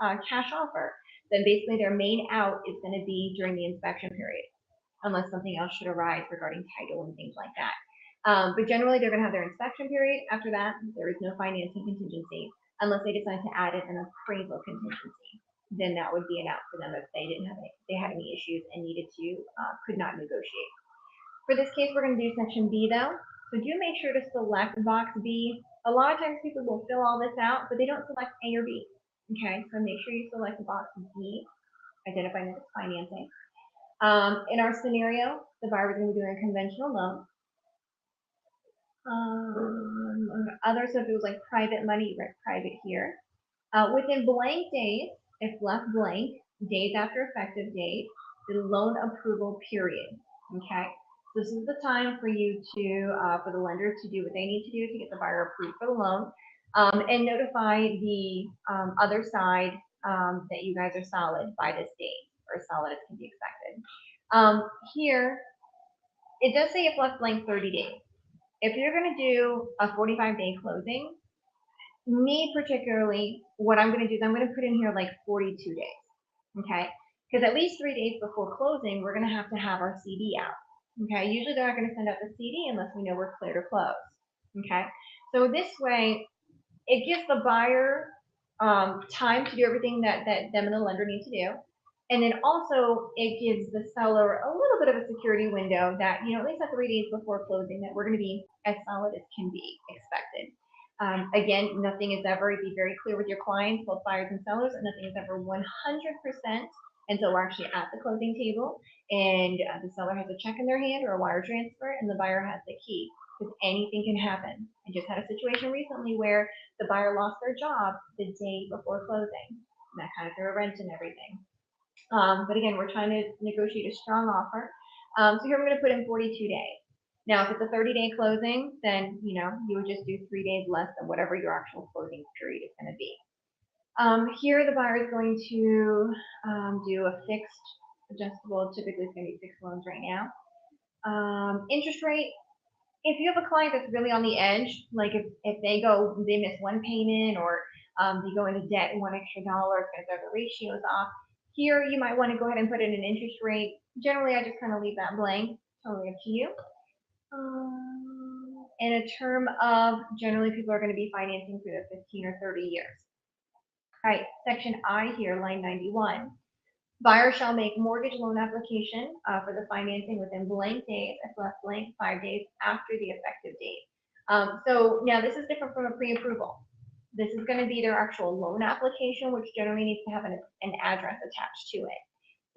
Speaker 1: a cash offer, then basically their main out is going to be during the inspection period, unless something else should arise regarding title and things like that. But generally, they're going to have their inspection period. After that, there is no financing contingency unless they decide to add an appraisal contingency. Then that would be an out for them if they didn't have they had any issues and needed to could not negotiate. For this case, we're going to do section B though. So do make sure to select box B. A lot of times people will fill all this out, but they don't select A or B. Okay, so make sure you select box B, identifying that it's financing. In our scenario, the buyer was going to be doing a conventional loan. Others, so if it was like private money, you write private here. Within blank days, if left blank, days after effective date, the loan approval period. Okay, this is the time for you to, for the lender to do what they need to do to get the buyer approved for the loan, and notify the other side that you guys are solid by this date, or as solid as can be expected. Here, it does say if left blank 30 days. If you're going to do a 45-day closing, me particularly, what I'm going to do is I'm going to put in here like 42 days. okay? Because at least 3 days before closing, we're going to have our CD out, okay? Usually they're not going to send out the CD unless we know we're clear to close, okay? So this way, it gives the buyer time to do everything that them and the lender need to do. And then also it gives the seller a little bit of a security window that, at least at 3 days before closing, that we're going to be as solid as can be expected. Again, nothing is ever, be very clear with your clients, both buyers and sellers, and nothing is ever 100% until we're actually at the closing table and the seller has a check in their hand or a wire transfer and the buyer has the key, because anything can happen. I just had a situation recently where the buyer lost their job the day before closing, and that kind of threw a wrench in everything. But again, we're trying to negotiate a strong offer. So here I'm going to put in 42 days. Now, if it's a 30-day closing, then you would just do 3 days less than whatever your actual closing period is going to be. Here, the buyer is going to do a fixed adjustable. Typically, it's going to be fixed loans right now. Interest rate. If you have a client that's really on the edge, like if they miss one payment or they go into debt $1 extra, if the ratios off, here you might want to go ahead and put in an interest rate. Generally, I just kind of leave that blank, totally up to you. And a term of, generally people are going to be financing through the 15 or 30 years. All right, section I here, line 91. Buyer shall make mortgage loan application for the financing within blank days, as left blank 5 days after the effective date. So now this is different from a pre-approval. This is going to be their actual loan application, which generally needs to have an address attached to it.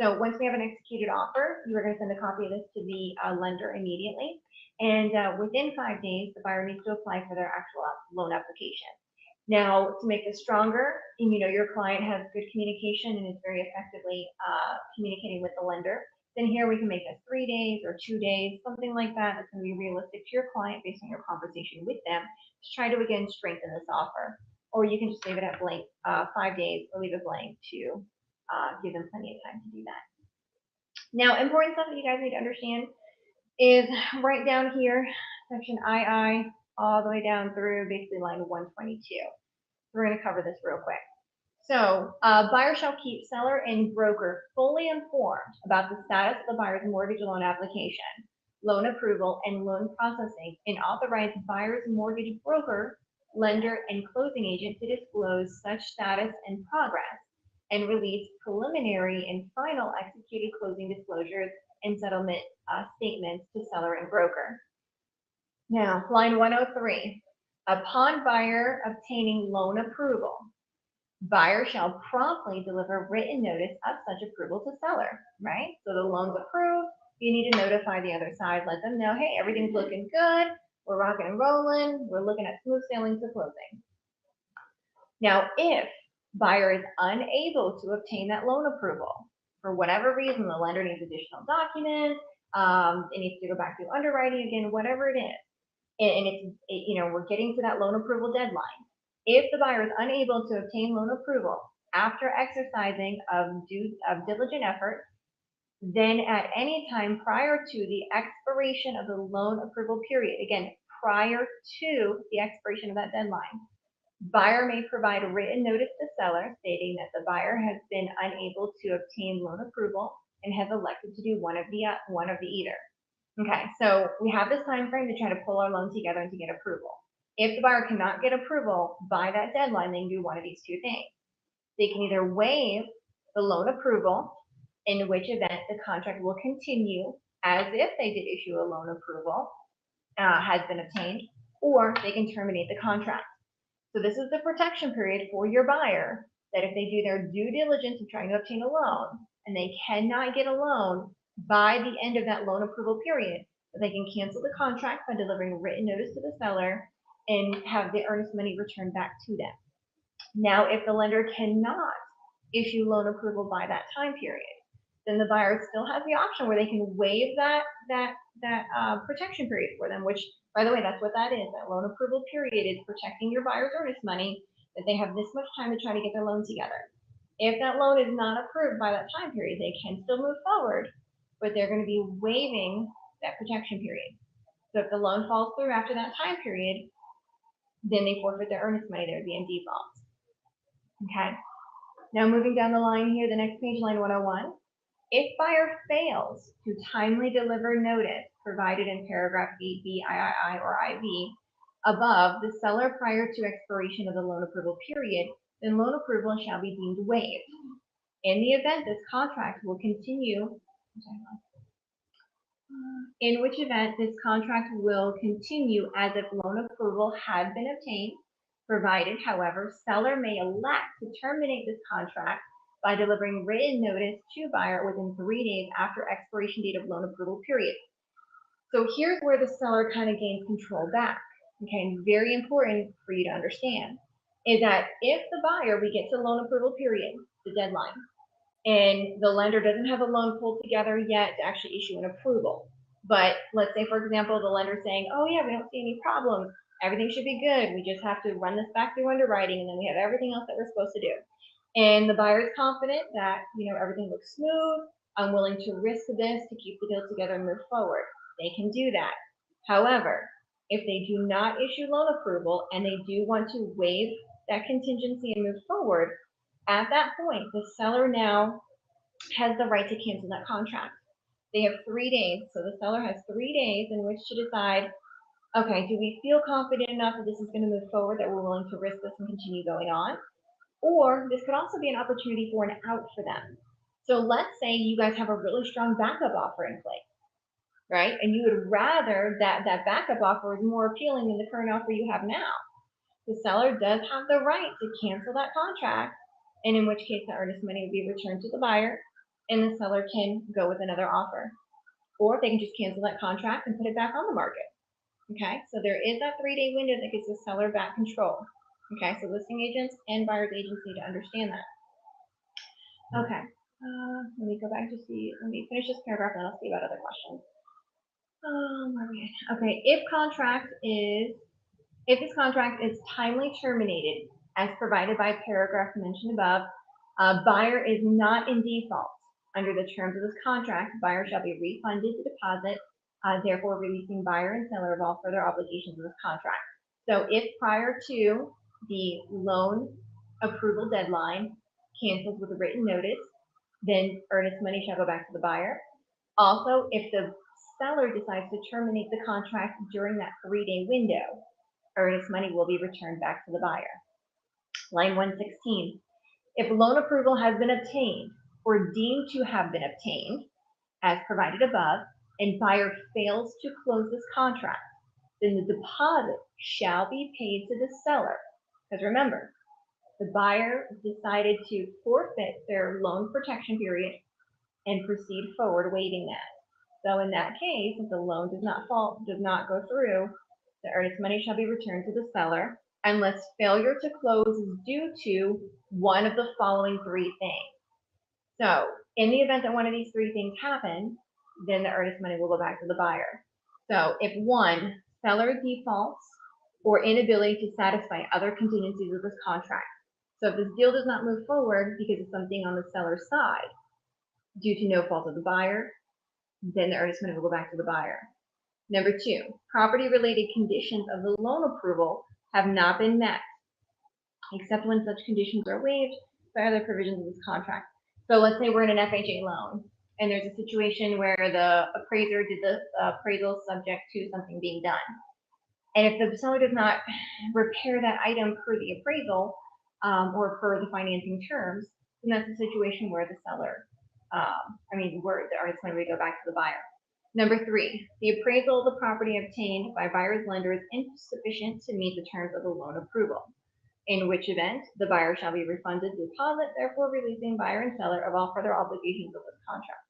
Speaker 1: So once we have an executed offer, you are going to send a copy of this to the lender immediately. And within 5 days, the buyer needs to apply for their actual loan application. Now, to make this stronger, your client has good communication and is very effectively communicating with the lender, then here we can make this 3 days or 2 days, something like that. That's going to be realistic to your client based on your conversation with them to try to, again, strengthen this offer. Or you can just leave it at blank 5 days or leave it blank to give them plenty of time to do that. Now, important stuff that you guys need to understand is right down here, section II, all the way down through basically line 122. We're going to cover this real quick. So, buyer shall keep seller and broker fully informed about the status of the buyer's mortgage loan application, loan approval, and loan processing, and authorize buyer's mortgage broker, lender, and closing agent to disclose such status and progress, and release preliminary and final executed closing disclosures and settlement statements to seller and broker. Now, line 103. Upon buyer obtaining loan approval, buyer shall promptly deliver written notice of such approval to seller, right? So the loan's approved, you need to notify the other side, let them know, hey, everything's looking good, we're rocking and rolling, we're looking at smooth sailing to closing. Now, if buyer is unable to obtain that loan approval, for whatever reason, the lender needs additional documents, it needs to go back to underwriting again, whatever it is, and we're getting to that loan approval deadline. If the buyer is unable to obtain loan approval after exercising of diligent effort, then at any time prior to the expiration of the loan approval period, again, prior to the expiration of that deadline, buyer may provide a written notice to seller stating that the buyer has been unable to obtain loan approval and has elected to do one of the either. Okay, so we have this time frame to try to pull our loan together and to get approval. If the buyer cannot get approval by that deadline, they can do one of these two things. They can either waive the loan approval, in which event the contract will continue as if they did issue a loan approval has been obtained, or they can terminate the contract. So this is the protection period for your buyer, that if they do their due diligence in trying to obtain a loan and they cannot get a loan by the end of that loan approval period, they can cancel the contract by delivering a written notice to the seller and have the earnest money returned back to them. Now, if the lender cannot issue loan approval by that time period, then the buyer still has the option where they can waive that protection period for them, which, by the way, that's what that is. That loan approval period is protecting your buyer's earnest money, that they have this much time to try to get their loan together. If that loan is not approved by that time period, they can still move forward, but they're going to be waiving that protection period. So if the loan falls through after that time period, then they forfeit their earnest money. They would be in default. Okay. Now moving down the line here, the next page, line 101. If buyer fails to timely deliver notice provided in paragraph 8B, III, or IV above the seller prior to expiration of the loan approval period, then loan approval shall be deemed waived. In the event this contract will continue, in which event this contract will continue as if loan approval had been obtained, provided, however, seller may elect to terminate this contract by delivering written notice to buyer within 3 days after expiration date of loan approval period. So here's where the seller kind of gains control back. Okay, very important for you to understand is that if the buyer, we get to loan approval period, the deadline, and the lender doesn't have a loan pulled together yet to actually issue an approval. But let's say, for example, the lender's saying, oh yeah, we don't see any problems. Everything should be good. We just have to run this back through underwriting, and then we have everything else that we're supposed to do. And the buyer is confident that, everything looks smooth. I'm willing to risk this to keep the deal together and move forward. They can do that. However, if they do not issue loan approval and they do want to waive that contingency and move forward, at that point, the seller now has the right to cancel that contract. They have 3 days, so the seller has 3 days in which to decide, okay, do we feel confident enough that this is going to move forward, that we're willing to risk this and continue going on? Or this could also be an opportunity for an out for them. So let's say you guys have a really strong backup offer in place, right? And you would rather that backup offer is more appealing than the current offer you have now. The seller does have the right to cancel that contract, and in which case the earnest money would be returned to the buyer, and the seller can go with another offer. Or they can just cancel that contract and put it back on the market. Okay, so there is that 3-day window that gives the seller back control. Okay, so listing agents and buyer's agents need to understand that. Okay, let me go back to see, let me finish this paragraph and I'll see about other questions. Where are we at? Okay, if this contract is timely terminated as provided by paragraph mentioned above, buyer is not in default. Under the terms of this contract, buyer shall be refunded the deposit, therefore releasing buyer and seller of all further obligations of this contract. So if prior to the loan approval deadline cancels with a written notice, then earnest money shall go back to the buyer. Also, if the seller decides to terminate the contract during that 3-day window, earnest money will be returned back to the buyer. Line 116, if loan approval has been obtained or deemed to have been obtained, as provided above, and buyer fails to close this contract, then the deposit shall be paid to the seller. Because remember, the buyer decided to forfeit their loan protection period and proceed forward waiving that. So in that case, if the loan does not go through, the earnest money shall be returned to the seller unless failure to close is due to one of the following 3 things. So in the event that one of these 3 things happen, then the earnest money will go back to the buyer. So if 1, seller defaults or inability to satisfy other contingencies of this contract. So if this deal does not move forward because of something on the seller's side due to no fault of the buyer, then the earnest money will go back to the buyer. Number 2, property-related conditions of the loan approval have not been met, except when such conditions are waived by other provisions of this contract. So let's say we're in an FHA loan, and there's a situation where the appraiser did the appraisal subject to something being done. And if the seller does not repair that item per the appraisal or per the financing terms, then that's a situation where the seller, where the earnest money would go back to the buyer. Number 3, the appraisal of the property obtained by buyer's lender is insufficient to meet the terms of the loan approval, in which event the buyer shall be refunded the deposit, therefore releasing buyer and seller of all further obligations of this contract.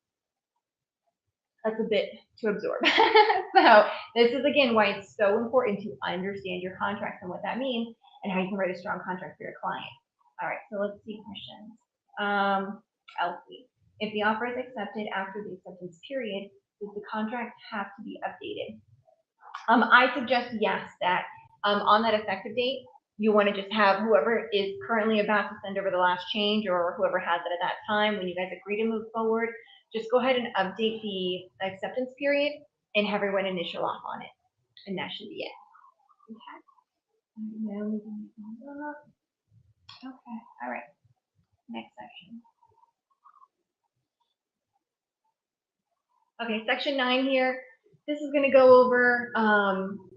Speaker 1: That's a bit to absorb. So this is, again, why it's so important to understand your contracts and what that means and how you can write a strong contract for your client. All right, so let's see questions. Elsie, if the offer is accepted after the acceptance period, does the contract have to be updated? I suggest yes, that on that effective date, you want to just have whoever is currently about to send over the last change or whoever has it at that time, when you guys agree to move forward, just go ahead and update the acceptance period and have everyone initial off on it. And that should be it. Okay. Okay, all right. Next section. Okay, section 9 here. This is going to go over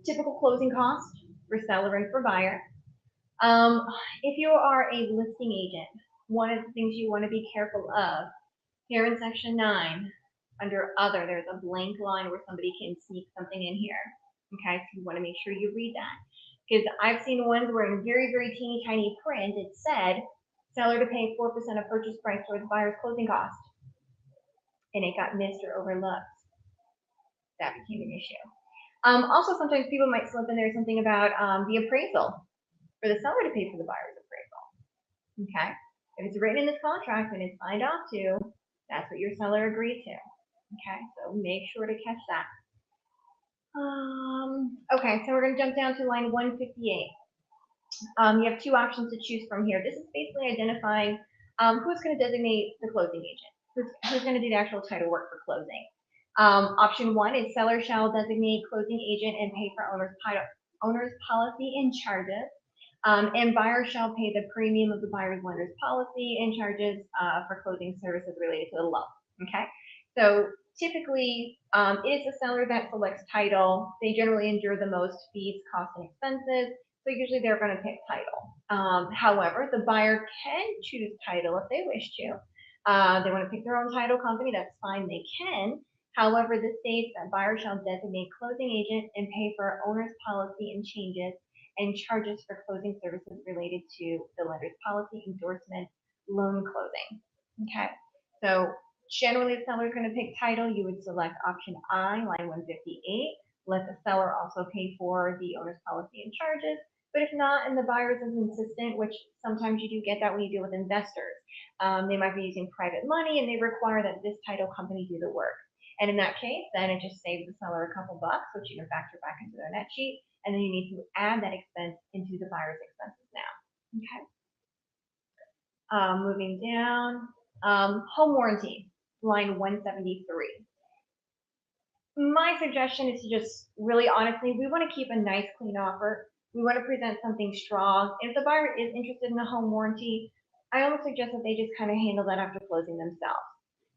Speaker 1: typical closing costs for seller and for buyer. If you are a listing agent, one of the things you want to be careful of here in section 9, under other, there's a blank line where somebody can sneak something in here. Okay, so you want to make sure you read that. Because I've seen ones where in very, very teeny tiny print it said seller to pay 4% of purchase price towards buyer's closing cost. And it got missed or overlooked. That became an issue. Also, sometimes people might slip in there something about the appraisal for the seller to pay for the buyer's appraisal. Okay, if it's written in this contract and it's signed off to, that's what your seller agreed to. Okay, so make sure to catch that. Okay, so we're going to jump down to line 158. You have two options to choose from here. This is basically identifying who's going to designate the closing agent, who's going to do the actual title work for closing. Option 1 is seller shall designate closing agent and pay for owner's policy and charges. And buyer shall pay the premium of the buyer's lender's policy and charges for closing services related to the loan. Okay, so typically it is the seller that selects title. They generally endure the most fees, costs, and expenses. So usually they're going to pick title. However, the buyer can choose title if they wish to. They want to pick their own title company, that's fine, they can. However, this states that buyer shall designate closing agent and pay for owner's policy and changes and charges for closing services related to the lender's policy, endorsement, loan closing. Okay, so generally the seller is going to pick title. You would select option I, line 158. Let the seller also pay for the owner's policy and charges. But if not, and the buyer is insistent, which sometimes you do get that when you deal with investors, they might be using private money and they require that this title company do the work. And in that case, then it just saves the seller a couple bucks, which you can factor back into their net sheet. And then you need to add that expense into the buyer's expenses now. Okay. Moving down, home warranty, line 173. My suggestion is to just really honestly, we want to keep a nice, clean offer. We want to present something strong. If the buyer is interested in a home warranty, I almost suggest that they just kind of handle that after closing themselves.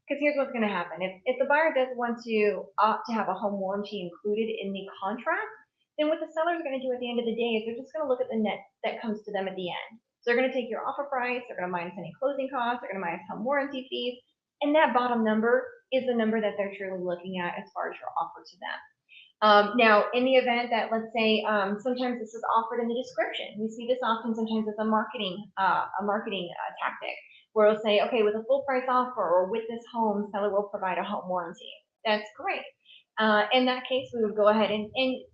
Speaker 1: Because here's what's going to happen. If the buyer does want to opt to have a home warranty included in the contract, then what the seller is going to do at the end of the day is they're just going to look at the net that comes to them at the end. So they're going to take your offer price, they're going to minus any closing costs, they're going to minus home warranty fees, and that bottom number is the number that they're truly looking at as far as your offer to them. Now, in the event that, let's say, sometimes this is offered in the description. We see this often sometimes as a marketing tactic, where it'll say, okay, with a full price offer or with this home, seller will provide a home warranty. That's great. In that case, we would go ahead and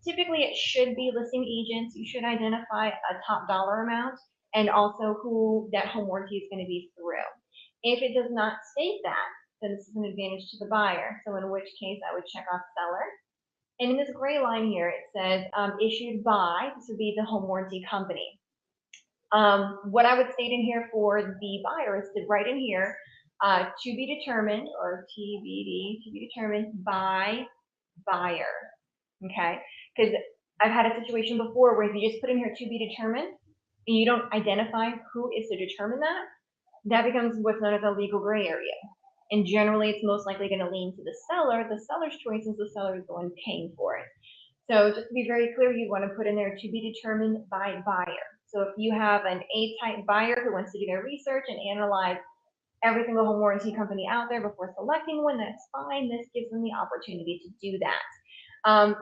Speaker 1: typically it should be listing agents. You should identify a top dollar amount and also who that home warranty is going to be through. If it does not state that, then this is an advantage to the buyer. So in which case I would check off seller. And in this gray line here, it says issued by, this would be the home warranty company. What I would state in here for the buyer is to write in here, to be determined, or TBD, to be determined by buyer, okay? Because I've had a situation before where if you just put in here to be determined, and you don't identify who is to determine that, that becomes what's known as a legal gray area. And generally, it's most likely going to lean to the seller. The seller's choice is the seller is the one paying for it. So just to be very clear, you want to put in there to be determined by buyer. So if you have an A-type buyer who wants to do their research and analyze every single home warranty company out there before selecting one, that's fine. This gives them the opportunity to do that.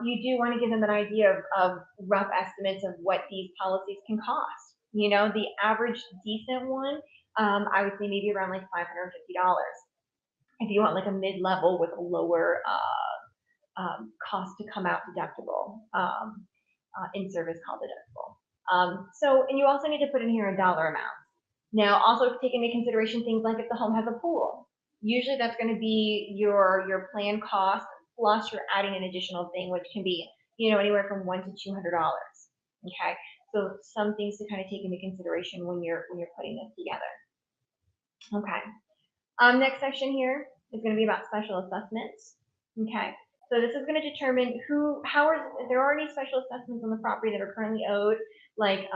Speaker 1: You do want to give them an idea of rough estimates of what these policies can cost. You know, the average decent one, I would say maybe around like $550. If you want like a mid-level with a lower cost to come out deductible, in-service call deductible. And you also need to put in here a dollar amount. Now, also take into consideration things like if the home has a pool. Usually that's going to be your planned cost, plus you're adding an additional thing, which can be, you know, anywhere from $100 to $200. Okay, so some things to kind of take into consideration when you're putting this together. Okay. Next section here is going to be about special assessments. Okay, so this is going to determine if there are any special assessments on the property that are currently owed, like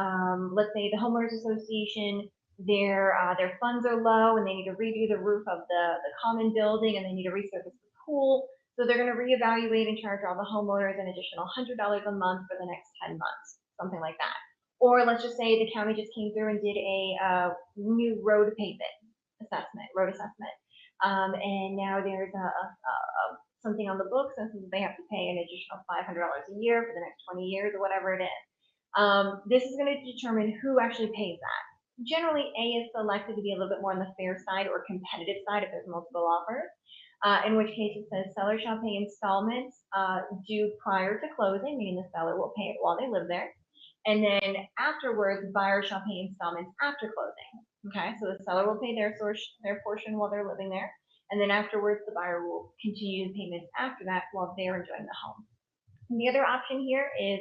Speaker 1: let's say the homeowners association their funds are low and they need to redo the roof of the common building and they need to resurface the pool. So they're going to reevaluate and charge all the homeowners an additional $100 a month for the next 10 months, something like that. Or let's just say the county just came through and did a new road road assessment. And now there's something on the books that says they have to pay an additional $500 a year for the next 20 years or whatever it is. This is going to determine who actually pays that. Generally, A is selected to be a little bit more on the fair side or competitive side if there's multiple offers, in which case it says seller shall pay installments due prior to closing, meaning the seller will pay it while they live there. And then afterwards, the buyer shall pay installments after closing. Okay, so the seller will pay their portion while they're living there. And then afterwards, the buyer will continue the payments after that while they're enjoying the home. And the other option here is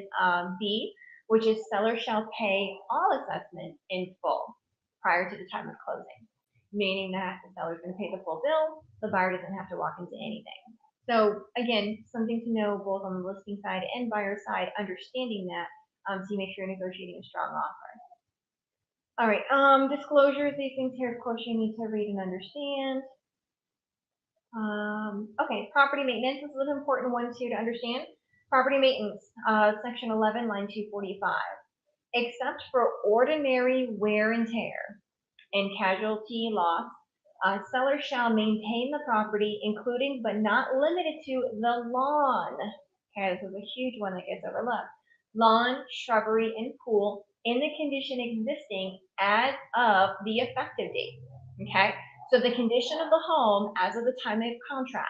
Speaker 1: B, which is seller shall pay all assessments in full prior to the time of closing, meaning that the seller is going to pay the full bill, the buyer doesn't have to walk into anything. So again, something to know both on the listing side and buyer side, understanding that, so you make sure you're negotiating a strong offer. All right, disclosures, these things here, of course, you need to read and understand. Okay, property maintenance is an important one too to understand. Property maintenance, section 11, line 245. Except for ordinary wear and tear and casualty loss, seller shall maintain the property, including but not limited to the lawn. Okay, this is a huge one that gets overlooked. Lawn, shrubbery, and pool in the condition existing as of the effective date. Okay, so the condition of the home as of the time of contract,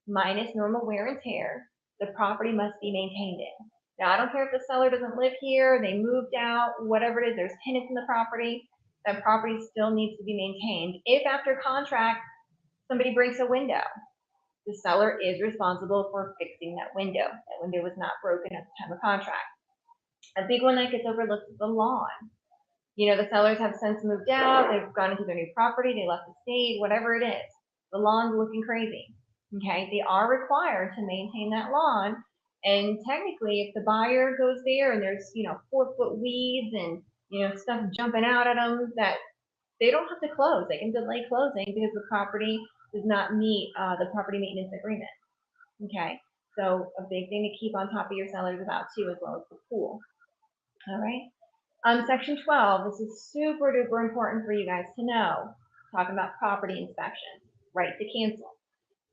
Speaker 1: minus normal wear and tear, the property must be maintained in. Now, I don't care if the seller doesn't live here, they moved out, whatever it is, there's tenants in the property, that property still needs to be maintained. If after contract, somebody breaks a window, the seller is responsible for fixing that window. That window was not broken at the time of contract. A big one that gets overlooked is the lawn. You know, the sellers have since moved out, they've gone into their new property, they left the state, whatever it is. The lawn's looking crazy. Okay, they are required to maintain that lawn. And technically, if the buyer goes there and there's, 4-foot weeds and, stuff jumping out at them, that they don't have to close. They can delay closing because the property does not meet the property maintenance agreement. Okay, so a big thing to keep on top of your sellers about too, as well as the pool. All right. Section 12, this is super duper important for you guys to know. Talking about property inspection, right to cancel.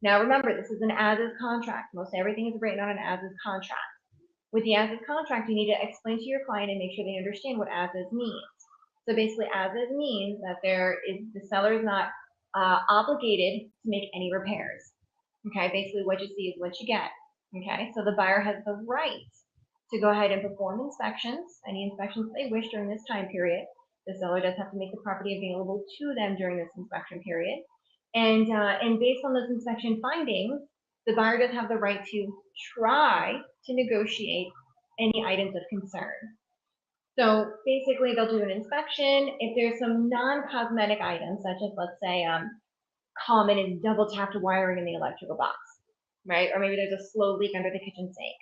Speaker 1: Now remember, this is an as-is contract. Most everything is written on an as-is contract. With the as-is contract, you need to explain to your client and make sure they understand what as-is means. So basically, as-is means that the seller is not obligated to make any repairs. Okay, basically what you see is what you get. Okay, so the buyer has the right to go ahead and perform inspections, any inspections they wish during this time period. The seller does have to make the property available to them during this inspection period. And based on those inspection findings, the buyer does have the right to try to negotiate any items of concern. So basically, they'll do an inspection. If there's some non-cosmetic items, such as, let's say, common is double tapped wiring in the electrical box, right? Or maybe there's a slow leak under the kitchen sink.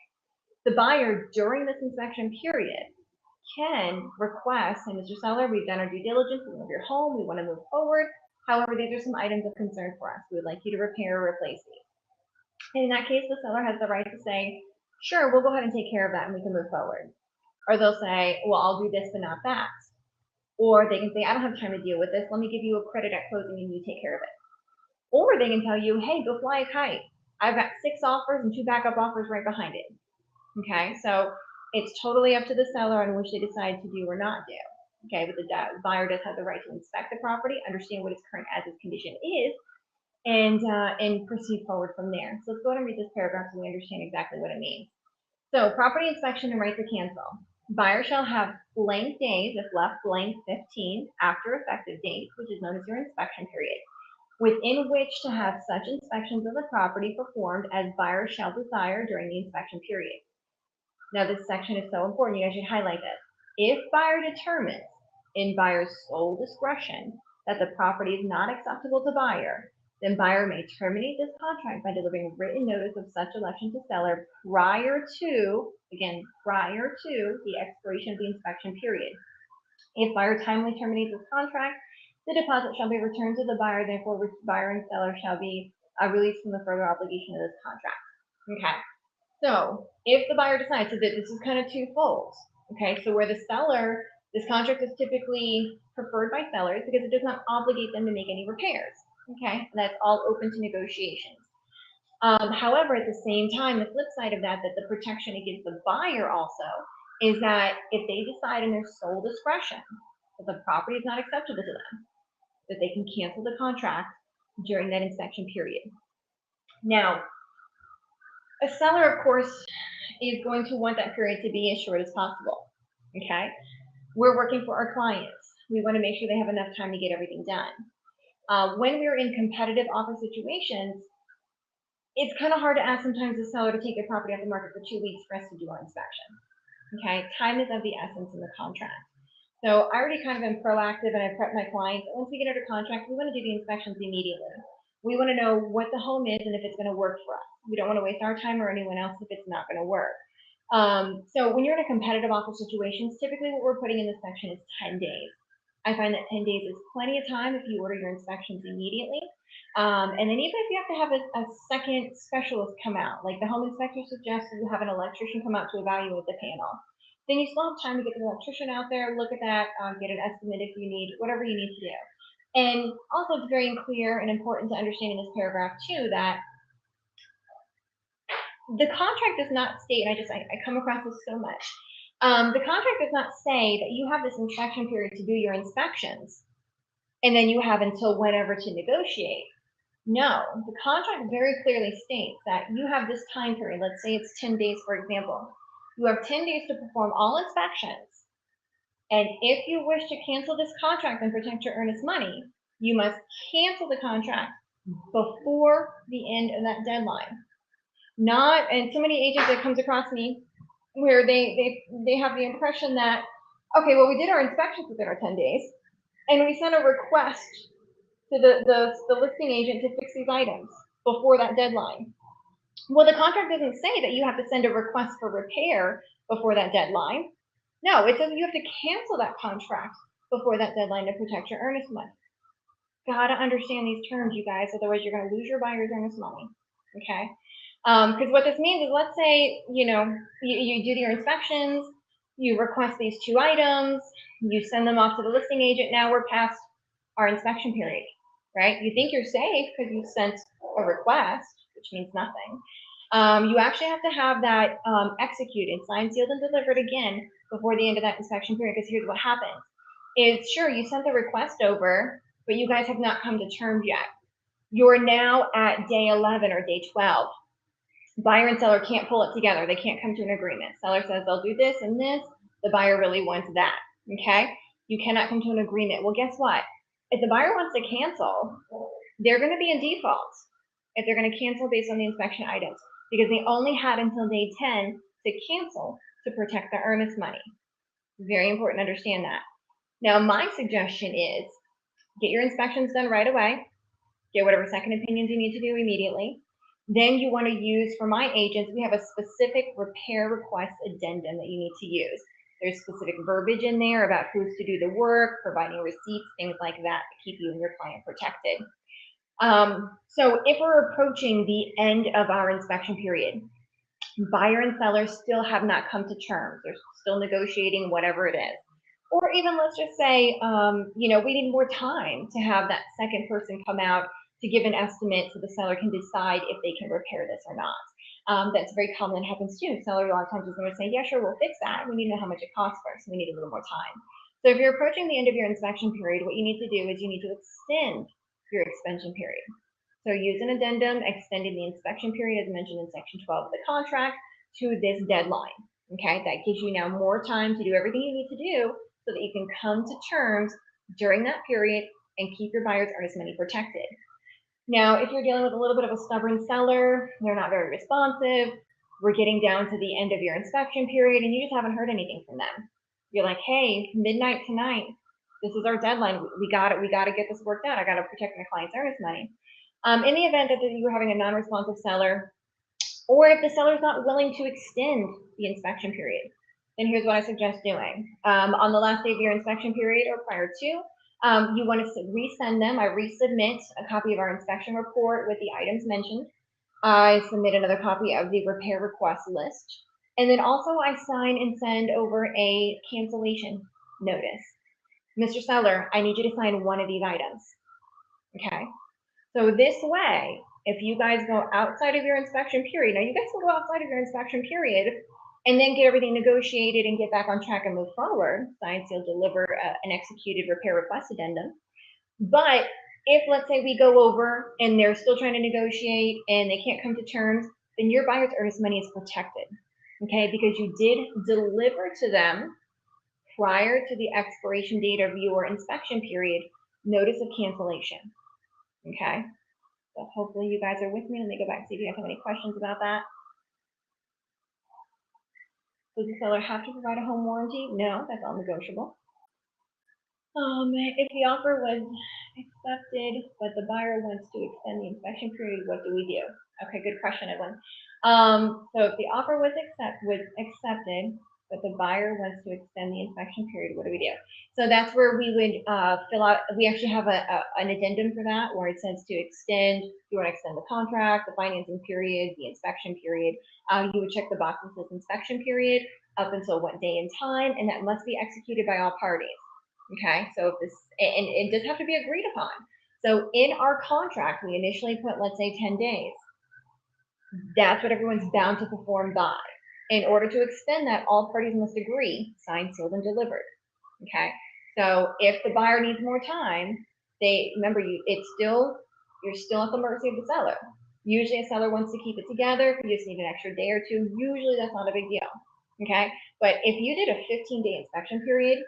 Speaker 1: The buyer, during this inspection period, can request, and Mr. Seller, we've done our due diligence, we love your home, we want to move forward. However, these are some items of concern for us. We would like you to repair or replace these. And in that case, the seller has the right to say, sure, we'll go ahead and take care of that and we can move forward. Or they'll say, well, I'll do this, but not that. Or they can say, I don't have time to deal with this. Let me give you a credit at closing and you take care of it. Or they can tell you, hey, go fly a kite. I've got 6 offers and 2 backup offers right behind it. Okay, so it's totally up to the seller on which they decide to do or not do. Okay, but the buyer does have the right to inspect the property, understand what its current as-is condition is, and proceed forward from there. So let's go ahead and read this paragraph so we understand exactly what it means. So property inspection and right to cancel. Buyer shall have blank days, if left blank 15 after effective date, which is known as your inspection period, within which to have such inspections of the property performed as buyer shall desire during the inspection period. Now this section is so important, you guys should highlight this. If buyer determines in buyer's sole discretion that the property is not acceptable to buyer, then buyer may terminate this contract by delivering written notice of such election to seller prior to the expiration of the inspection period. If buyer timely terminates his contract, the deposit shall be returned to the buyer. Therefore, buyer and seller shall be released from the further obligation of this contract. Okay. So if the buyer decides, so that this is kind of twofold. Okay. So where the seller, this contract is typically preferred by sellers because it does not obligate them to make any repairs. Okay. And that's all open to negotiations. However, at the same time, the flip side of that, that the protection against the buyer also is that if they decide in their sole discretion that the property is not acceptable to them, that they can cancel the contract during that inspection period. Now, a seller, of course, is going to want that period to be as short as possible. Okay, we're working for our clients. We want to make sure they have enough time to get everything done. When we're in competitive offer situations, it's kind of hard to ask sometimes the seller to take their property off the market for 2 weeks for us to do our inspection. Okay, time is of the essence in the contract. So I already kind of am proactive and I prep my clients. Once we get under contract, we want to do the inspections immediately. We want to know what the home is and if it's going to work for us. We don't want to waste our time or anyone else if it's not going to work. So when you're in a competitive offer situations, typically what we're putting in this section is 10 days. I find that 10 days is plenty of time if you order your inspections immediately. And then even if you have to have a second specialist come out, like the home inspector suggests you have an electrician come out to evaluate the panel, then you still have time to get the electrician out there, look at that, get an estimate if you need, whatever you need to do. And also it's very clear and important to understand in this paragraph too that the contract does not state, and I come across this so much, the contract does not say that you have this inspection period to do your inspections and then you have until whenever to negotiate. No, the contract very clearly states that you have this time period. Let's say it's 10 days, for example. You have 10 days to perform all inspections. And if you wish to cancel this contract and protect your earnest money, you must cancel the contract before the end of that deadline. Not, and so many agents that comes across me where they have the impression that, okay, well, we did our inspections within our 10 days and we sent a request to the listing agent to fix these items before that deadline. Well, the contract doesn't say that you have to send a request for repair before that deadline. No, it says you have to cancel that contract before that deadline to protect your earnest money. Gotta understand these terms, you guys, otherwise you're gonna lose your buyer's earnest money, okay? Because what this means is, let's say, you do your inspections, you request these 2 items, you send them off to the listing agent, now we're past our inspection period, right? You think you're safe because you sent a request, which means nothing. You actually have to have that executed, signed, sealed, and delivered again before the end of that inspection period, because here's what happens. Is sure, you sent the request over, but you guys have not come to terms yet. You're now at day 11 or day 12. Buyer and seller can't pull it together. They can't come to an agreement. Seller says they'll do this and this. The buyer really wants that, okay? You cannot come to an agreement. Well, guess what? If the buyer wants to cancel, they're going to be in default if they're going to cancel based on the inspection items, because they only had until day 10 to cancel to protect their earnest money. Very important to understand that. Now, my suggestion is get your inspections done right away. Get whatever second opinions you need to do immediately. Then you want to use, for my agents, we have a specific repair request addendum that you need to use. There's specific verbiage in there about who's to do the work, providing receipts, things like that to keep you and your client protected. So if we're approaching the end of our inspection period, buyer and seller still have not come to terms. They're still negotiating whatever it is. Or even let's just say, we need more time to have that second person come out to give an estimate so the seller can decide if they can repair this or not. That's very common. That happens too. Seller a lot of times is going to say, yeah, sure, we'll fix that. We need to know how much it costs first. We need a little more time. So if you're approaching the end of your inspection period, what you need to do is you need to extend your inspection period. So use an addendum extending the inspection period as mentioned in section 12 of the contract to this deadline. Okay, that gives you now more time to do everything you need to do so that you can come to terms during that period and keep your buyer's earnest money protected. Now, if you're dealing with a little bit of a stubborn seller, they're not very responsive, we're getting down to the end of your inspection period and you just haven't heard anything from them. You're like, hey, midnight tonight, this is our deadline. We got it. We got to get this worked out. I got to protect my client's earnest money. In the event that you're having a non-responsive seller, or if the seller is not willing to extend the inspection period, then here's what I suggest doing. On the last day of your inspection period or prior to, you want to resend them. I resubmit a copy of our inspection report with the items mentioned. I submit another copy of the repair request list. And then also I sign and send over a cancellation notice. Mr. Seller, I need you to sign one of these items. Okay. So this way, if you guys go outside of your inspection period, now you guys can go outside of your inspection period and then get everything negotiated and get back on track and move forward. Sign, seal, deliver an executed repair request addendum. But if, let's say, we go over and they're still trying to negotiate and they can't come to terms, then your buyer's earnest money is protected, okay? Because you did deliver to them prior to the expiration date of your inspection period notice of cancellation, okay? So hopefully you guys are with me. Let me go back and see if you guys have any questions about that. Does the seller have to provide a home warranty? No, that's all negotiable. If the offer was accepted, but the buyer wants to extend the inspection period, what do we do? Okay, good question, Edwin. So if the offer was accepted, but the buyer wants to extend the inspection period, what do we do? So that's where we would fill out, we actually have an addendum for that where it says to extend, you want to extend the contract, the financing period, the inspection period. You would check the box that says inspection period up until what day and time, and that must be executed by all parties. Okay, so if this, and it does have to be agreed upon. So in our contract, we initially put, let's say, 10 days. That's what everyone's bound to perform by. In order to extend that, all parties must agree, signed, sealed, and delivered. Okay, so if the buyer needs more time, remember, you're still at the mercy of the seller. Usually a seller wants to keep it together. If you just need an extra day or two, usually that's not a big deal. Okay, but if you did a 15-day inspection period,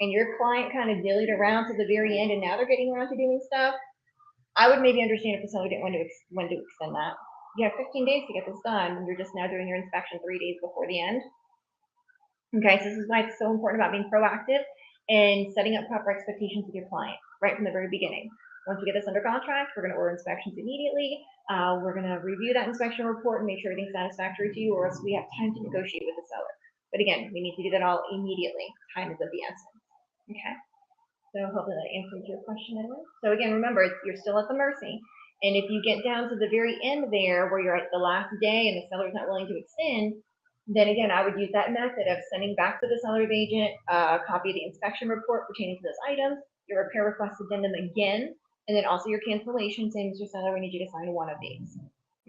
Speaker 1: and your client kind of dillied around to the very end and now they're getting around to doing stuff, I would maybe understand if the seller didn't want to extend that. You have 15 days to get this done, and you're just now doing your inspection 3 days before the end. Okay, so this is why it's so important about being proactive and setting up proper expectations with your client right from the very beginning. Once we get this under contract, we're going to order inspections immediately. We're going to review that inspection report and make sure everything's satisfactory to you, or else we have time to negotiate with the seller. But again, we need to do that all immediately. Time is of the essence. Okay, so hopefully that answers your question, Edwin. So again, remember, you're still at the mercy. And if you get down to the very end there where you're at the last day and the seller's not willing to extend, then again, I would use that method of sending back to the seller's agent a copy of the inspection report pertaining to those items, your repair request addendum again, and then also your cancellation saying, Mr. Seller, we need you to sign one of these.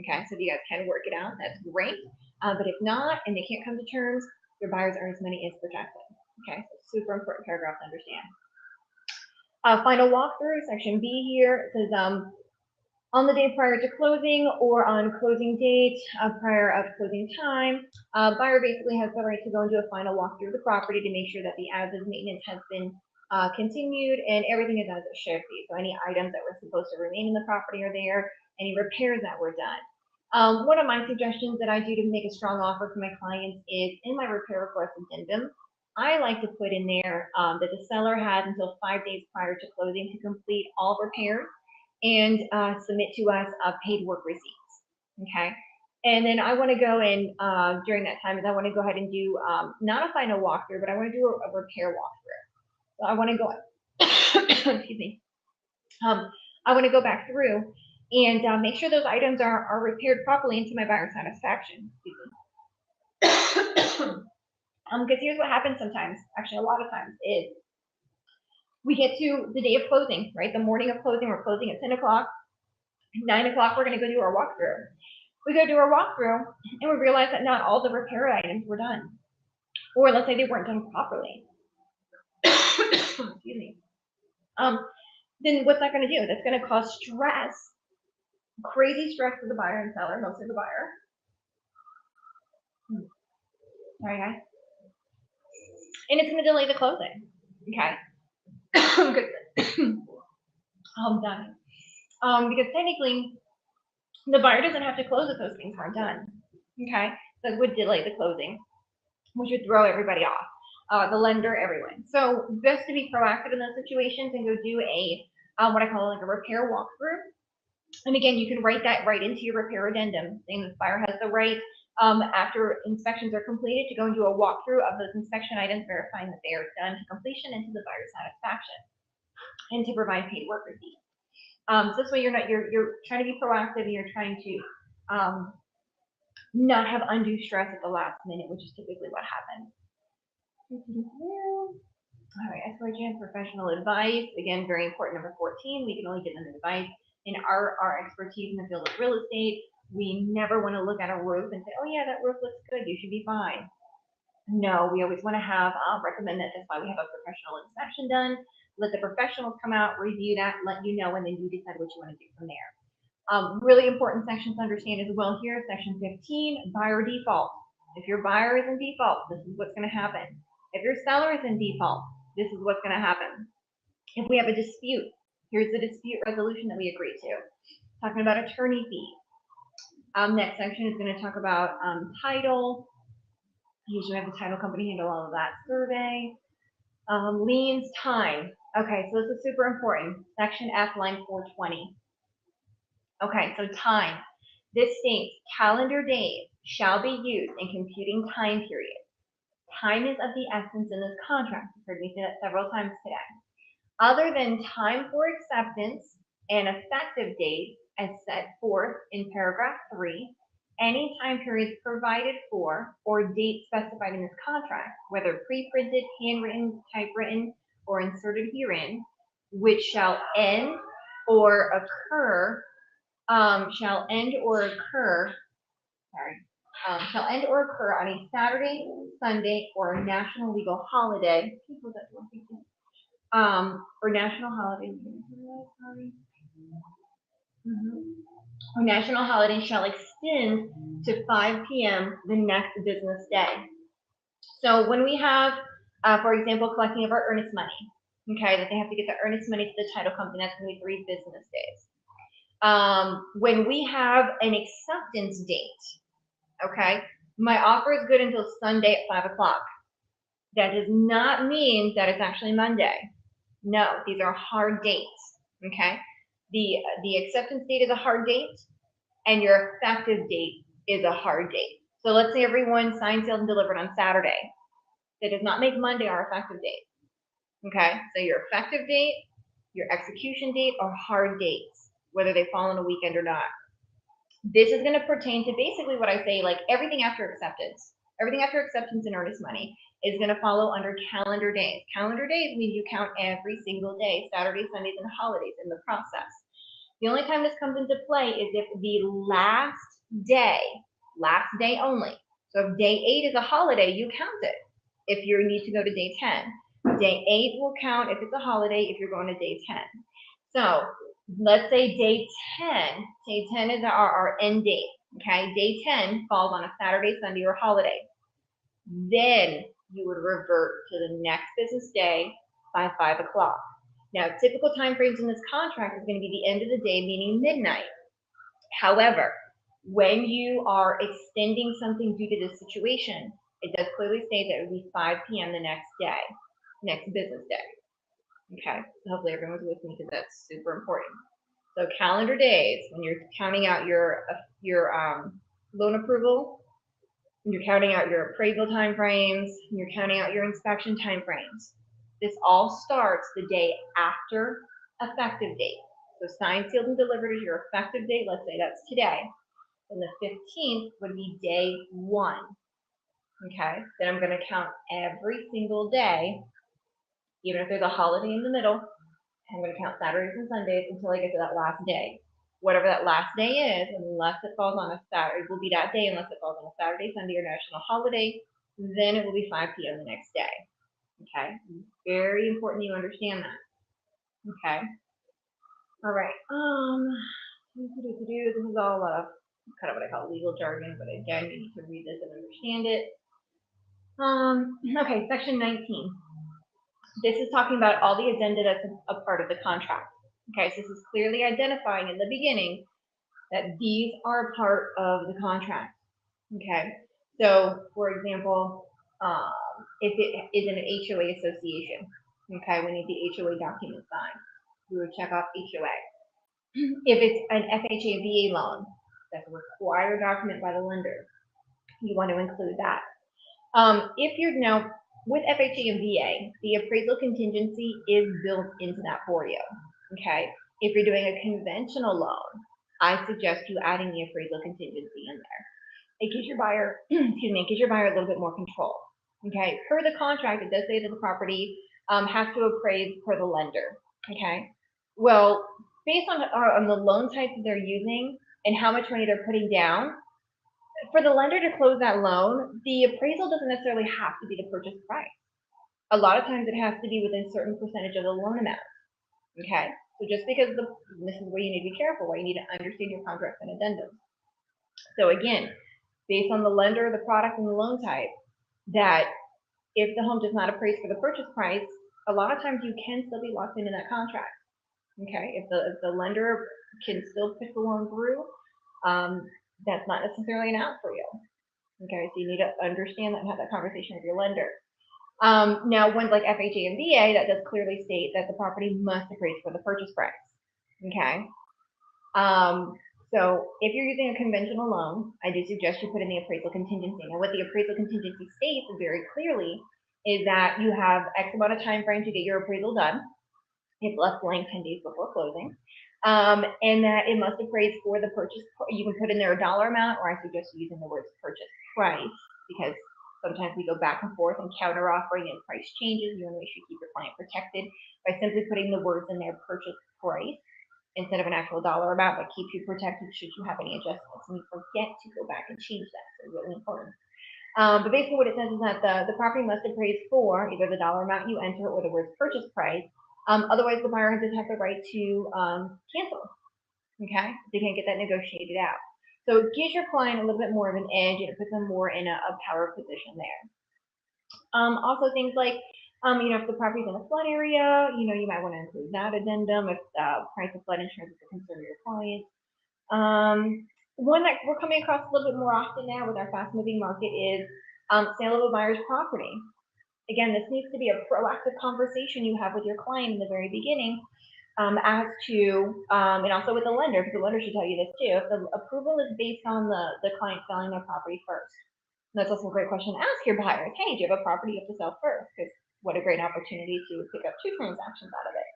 Speaker 1: Okay, so if you guys can work it out, that's great. But if not, and they can't come to terms, your buyer's earnest money is protected. Okay, so super important paragraph to understand. Final walkthrough, section B here, it says on the day prior to closing or on closing date prior of closing time, buyer basically has the right to go and do a final walkthrough of the property to make sure that the as-is maintenance has been continued and everything is as it should be. So any items that were supposed to remain in the property are there, any repairs that were done. One of my suggestions that I do to make a strong offer for my clients is in my repair request addendum, I like to put in there that the seller has until 5 days prior to closing to complete all repairs and submit to us paid work receipts. Okay, and then I want to go in during that time, I want to go ahead and do not a final walkthrough, but I want to do a repair walkthrough. So I want to go, excuse me, I want to go back through and make sure those items are repaired properly into my buyer's satisfaction. Because here's what happens sometimes, actually a lot of times, is we get to the day of closing, right? The morning of closing, we're closing at 10 o'clock, 9 o'clock, we're going to go do our walkthrough. We go do our walkthrough and we realize that not all the repair items were done. Or let's say they weren't done properly. Excuse me. Then what's that going to do? That's going to cause stress, crazy stress for the buyer and seller, mostly the buyer. Sorry, guys. And it's going to delay the closing. Okay. I'm done. Because technically, the buyer doesn't have to close if those things aren't done. Okay, so it would delay the closing, which would throw everybody off, the lender, everyone. So best to be proactive in those situations and go do a what I call like a repair walkthrough. And again, you can write that right into your repair addendum, saying the buyer has the right after inspections are completed, to go and do a walkthrough of those inspection items, verifying that they are done to completion and to the buyer's satisfaction, and to provide paid work receipts. So this way you're trying to be proactive, and you're trying to not have undue stress at the last minute, which is typically what happens. All right, SYGN professional advice. Again, very important. Number 14, we can only give them advice. In our expertise in the field of real estate, we never want to look at a roof and say, oh yeah, that roof looks good, you should be fine. No, we always want to have, recommend that. That's why we have a professional inspection done. Let the professionals come out, review that, let you know, and then you decide what you want to do from there. Really important sections to understand as well here. Section 15, buyer default. If your buyer is in default, this is what's going to happen. If your seller is in default, this is what's going to happen. If we have a dispute, here's the dispute resolution that we agreed to. Talking about attorney fees. Next section is going to talk about title. Usually have the title company handle all of that survey. Liens, time. Okay, so this is super important. Section F, line 420. Okay, so time. This states calendar days shall be used in computing time period. Time is of the essence in this contract. You've heard me say that several times today. Other than time for acceptance and effective date as set forth in paragraph 3, any time periods provided for or date specified in this contract, whether pre-printed, handwritten, typewritten, or inserted herein, which shall end or occur, shall end or occur on a Saturday, Sunday, or a national legal holiday. Or national holiday. Or national holiday shall extend to 5 p.m. the next business day. So when we have, for example, collecting of our earnest money, okay, that they have to get the earnest money to the title company, that's going to be 3 business days. When we have an acceptance date, okay, my offer is good until Sunday at 5 o'clock. That does not mean that it's actually Monday. No, these are hard dates, okay? The acceptance date is a hard date, and your effective date is a hard date. So let's say everyone signed, sealed, and delivered on Saturday. That does not make Monday our effective date, okay? So your effective date, your execution date are hard dates, whether they fall on a weekend or not. This is going to pertain to basically what I say, like everything after acceptance. Everything after acceptance and earnest money is going to follow under calendar days. Calendar days means you count every single day, Saturdays, Sundays, and holidays in the process. The only time this comes into play is if the last day only. So if day 8 is a holiday, you count it. If you need to go to day 10, day 8 will count if it's a holiday if you're going to day 10. So let's say day 10 is our end date, okay? Day 10 falls on a Saturday, Sunday, or holiday. Then you would revert to the next business day by 5 o'clock. Now, typical time frames in this contract is going to be the end of the day, meaning midnight. However, when you are extending something due to this situation, it does clearly state that it would be 5 p.m. the next day, next business day. Okay, so hopefully everyone's with me because that's super important. So calendar days, when you're counting out your loan approval, you're counting out your appraisal timeframes, you're counting out your inspection timeframes. This all starts the day after effective date. So signed, sealed, and delivered is your effective date. Let's say that's today. And the 15th would be day 1. Okay, then I'm going to count every single day, even if there's a holiday in the middle. I'm going to count Saturdays and Sundays until I get to that last day. Whatever that last day is, unless it falls on a Saturday, it will be that day unless it falls on a Saturday, Sunday, or national holiday. Then it will be 5 p.m. the next day. Okay, very important you understand that. Okay, all right. This is all kind of what I call legal jargon, but again, you need to read this and understand it. Okay, section 19. This is talking about all the addenda that's a part of the contract. Okay, so this is clearly identifying in the beginning that these are part of the contract. Okay, so for example, if it is an HOA association, okay, we need the HOA document signed. We would check off HOA. If it's an FHA VA loan, that's a required document by the lender. You want to include that. If you're now with FHA and VA, the appraisal contingency is built into that for you. Okay. If you're doing a conventional loan, I suggest you adding the appraisal contingency in there. It gives your buyer, excuse me, it gives your buyer a little bit more control. Okay. Per the contract, it does say that the property has to appraise per the lender. Okay. Well, based on the loan type that they're using and how much money they're putting down, for the lender to close that loan, the appraisal doesn't necessarily have to be the purchase price. A lot of times it has to be within a certain percentage of the loan amount. Okay, so just because this is where you need to be careful, where you need to understand your contracts and addendums. So again, based on the lender, the product, and the loan type, that if the home does not appraise for the purchase price, a lot of times you can still be locked into that contract. Okay, if the lender can still push the loan through, that's not necessarily an out for you. Okay, so you need to understand that and have that conversation with your lender. Now, ones like FHA and VA, that does clearly state that the property must appraise for the purchase price. Okay. So if you're using a conventional loan, I do suggest you put in the appraisal contingency. Now, what the appraisal contingency states very clearly is that you have X amount of time frame to get your appraisal done. It's left blank 10 days before closing. And that it must appraise for the purchase. You can put in there a dollar amount, or I suggest using the words purchase price, because sometimes we go back and forth and counter offering and price changes. You want to make sure you keep your client protected by simply putting the words in there purchase price instead of an actual dollar amount, that keeps you protected should you have any adjustments and you forget to go back and change that. So really important. But basically what it says is that the property must appraise for either the dollar amount you enter or the words purchase price. Otherwise, the buyer does have the right to cancel. Okay, they can't get that negotiated out. So it gives your client a little bit more of an edge, and it puts them more in a power position there. Also, things like, if the property's in a flood area, you might want to include that addendum if price of flood insurance is a concern of your client. One that we're coming across a little bit more often now with our fast-moving market is sale of a buyer's property. Again, this needs to be a proactive conversation you have with your client in the very beginning, as to, and also with the lender, because the lender should tell you this too, if the approval is based on the client selling their property first. And that's also a great question to ask your buyers. Hey, do you have a property you have to sell first? Because what a great opportunity to pick up 2 transactions out of it.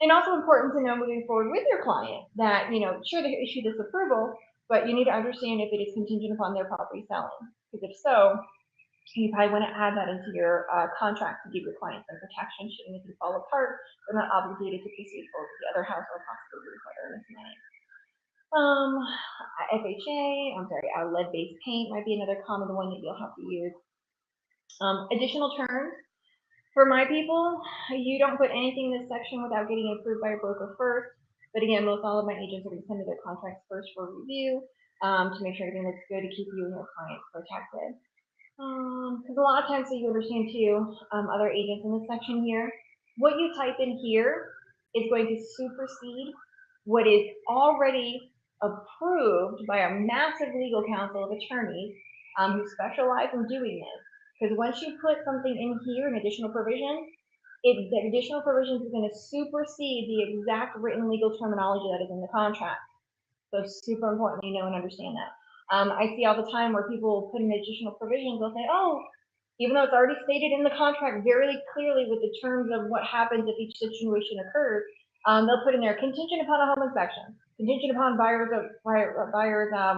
Speaker 1: And also important to know moving forward with your client that, sure, they issue this approval, but you need to understand if it is contingent upon their property selling. Because if so, you probably want to add that into your contract to give your client some protection should anything fall apart. They're not obligated to proceed forward with the other house or possibly require this money. FHA, lead-based paint might be another common one that you'll have to use. Additional terms. For my people, you don't put anything in this section without getting approved by a broker first. But again, most all of my agents are going to send me their contracts first for review to make sure everything looks good to keep you and your clients protected. Because a lot of times, so you understand too, other agents in this section here, what you type in here is going to supersede what is already approved by a massive legal counsel of attorneys who specialize in doing this. Because once you put something in here, an additional provision, the additional provisions is going to supersede the exact written legal terminology that is in the contract. So super important that you know and understand that. I see all the time where people put in additional provisions, they'll say, oh, even though it's already stated in the contract very clearly with the terms of what happens if each situation occurs, they'll put in there contingent upon a home inspection, contingent upon buyer's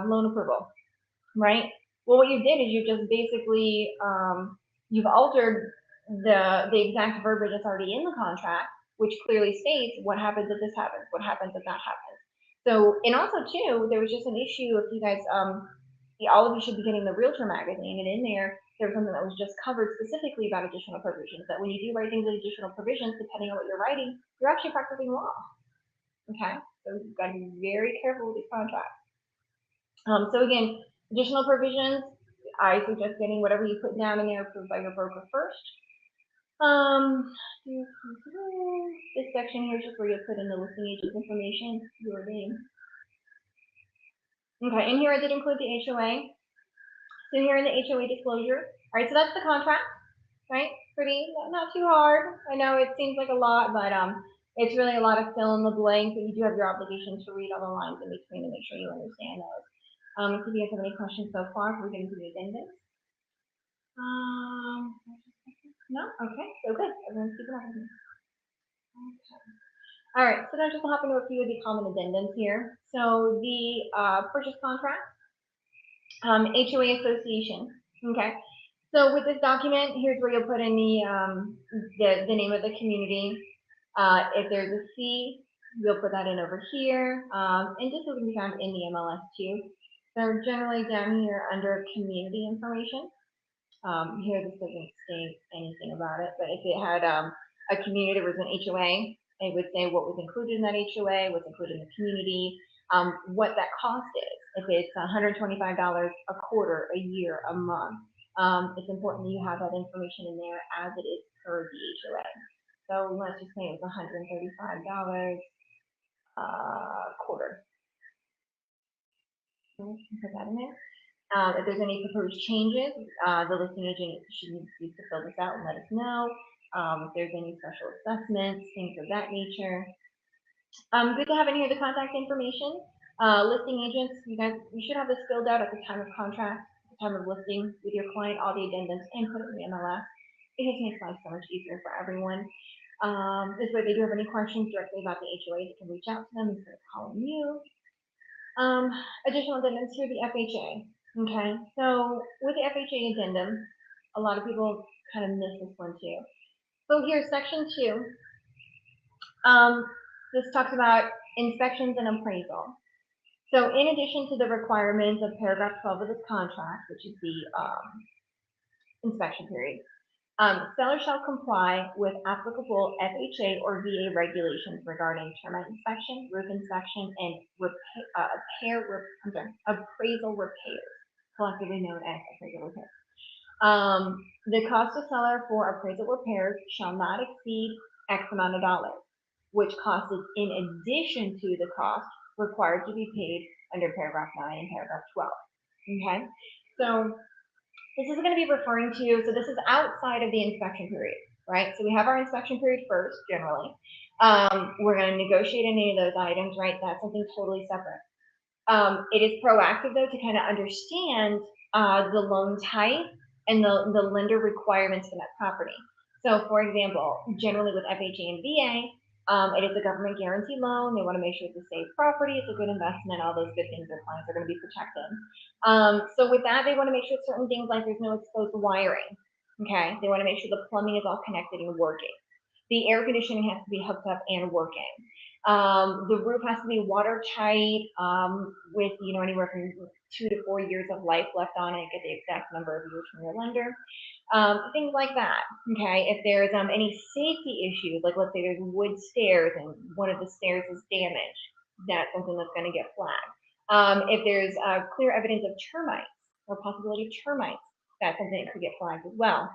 Speaker 1: loan approval, right? Well, what you did is you just basically, you've altered the exact verbiage that's already in the contract, which clearly states what happens if this happens, what happens if that happens. So, and also too, there was just an issue if you guys, all of you should be getting the Realtor magazine, and in there was something that was just covered specifically about additional provisions, that when you do write things with additional provisions, depending on what you're writing, you're actually practicing law. Okay, so you've got to be very careful with these contracts. So again, additional provisions, I suggest getting whatever you put down in there approved by your broker first. This section here is just where you put in the listing agent's information, your name. Okay, and here I did include the HOA. So here in the HOA disclosure, all right, so that's the contract, right? Pretty, not too hard. I know it seems like a lot, but it's really a lot of fill in the blank, but you do have your obligation to read all the lines in between to make sure you understand those. If you guys have any questions so far, we're going to do the addendum. No? Okay, so good. Everyone's keeping up with me. Okay. All right, so now just hop into a few of the common addendums here. So the purchase contract, HOA association. Okay. So with this document, here's where you'll put in the name of the community. If there's a fee, you'll put that in over here. And just so it can be found in the MLS too. So generally down here under community information. Here this doesn't state anything about it, but if it had a community, there was an HOA, it would say what was included in that HOA, what's included in the community, what that cost is. If it's $125 a quarter, a year, a month, it's important that you have that information in there as it is per the HOA. So let's just say it was $135 a quarter. So put that in there. If there's any proposed changes, the listing agent should need to fill this out and let us know. If there's any special assessments, things of that nature. Good to have in here the contact information. Listing agents, you should have this filled out at the time of contract, the time of listing with your client, all the addendums, and put it in the MLS. It just makes life so much easier for everyone. This way, if they do have any questions directly about the HOA, they can reach out to them instead of calling you. Additional addendums here, the FHA. Okay, so with the FHA addendum, a lot of people kind of miss this one too. So here's section 2. This talks about inspections and appraisal. So in addition to the requirements of paragraph 12 of this contract, which is the inspection period, seller shall comply with applicable FHA or VA regulations regarding termite inspection, roof inspection, and appraisal repairs, collectively known as appraisal repairs. The cost to seller for appraisal repairs shall not exceed X amount of dollars, which cost is in addition to the cost required to be paid under paragraph 9 and paragraph 12. Okay, so this is going to be referring to, so this is outside of the inspection period, right? So we have our inspection period first, generally. We're going to negotiate any of those items, right? That's something totally separate. It is proactive, though, to kind of understand the loan type and the lender requirements for that property. So, for example, generally with FHA and VA, it is a government guarantee loan. They want to make sure it's a safe property, it's a good investment, all those good things their clients are going to be protected. So with that, they want to make sure certain things like there's no exposed wiring. Okay, they want to make sure the plumbing is all connected and working. The air conditioning has to be hooked up and working. The roof has to be watertight with anywhere from 2 to 4 years of life left on it. Get the exact number of years from your lender. Things like that. Okay, if there's any safety issues, like let's say there's wood stairs and one of the stairs is damaged, that's something that's going to get flagged. If there's clear evidence of termites or possibility of termites, that's something that could get flagged as well.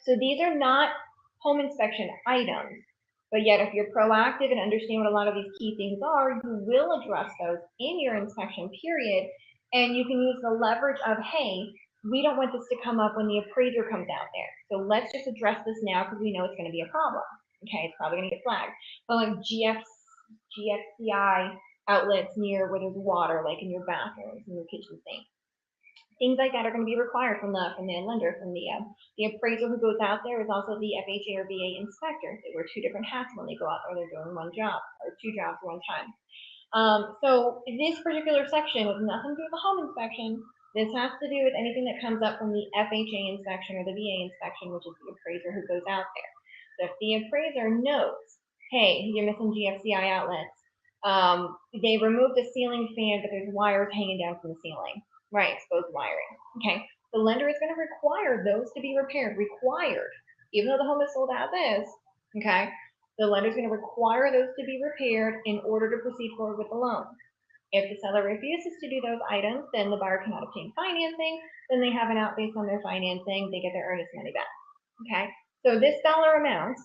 Speaker 1: So these are not home inspection items, but yet if you're proactive and understand what a lot of these key things are, you will address those in your inspection period, and you can use the leverage of, hey, we don't want this to come up when the appraiser comes out there. So let's just address this now because we know it's going to be a problem. Okay, it's probably going to get flagged. But like GFCI outlets near where there's water, like in your bathrooms, in your kitchen sink. Things like that are going to be required from the lender, from the appraiser who goes out there is also the FHA or VA inspector. They wear 2 different hats when they go out there. They're doing one job or 2 jobs at one time. So this particular section has nothing to do with the home inspection. This has to do with anything that comes up from the FHA inspection or the VA inspection, which is the appraiser who goes out there. So if the appraiser knows, hey, you're missing GFCI outlets, they removed the ceiling fan, but there's wires hanging down from the ceiling. Right, exposed wiring. Okay, the lender is going to require those to be repaired. Required, even though the home is sold as is. Okay, the lender is going to require those to be repaired in order to proceed forward with the loan. If the seller refuses to do those items, then the buyer cannot obtain financing. Then they have an out based on their financing. They get their earnest money back. Okay, so this dollar amount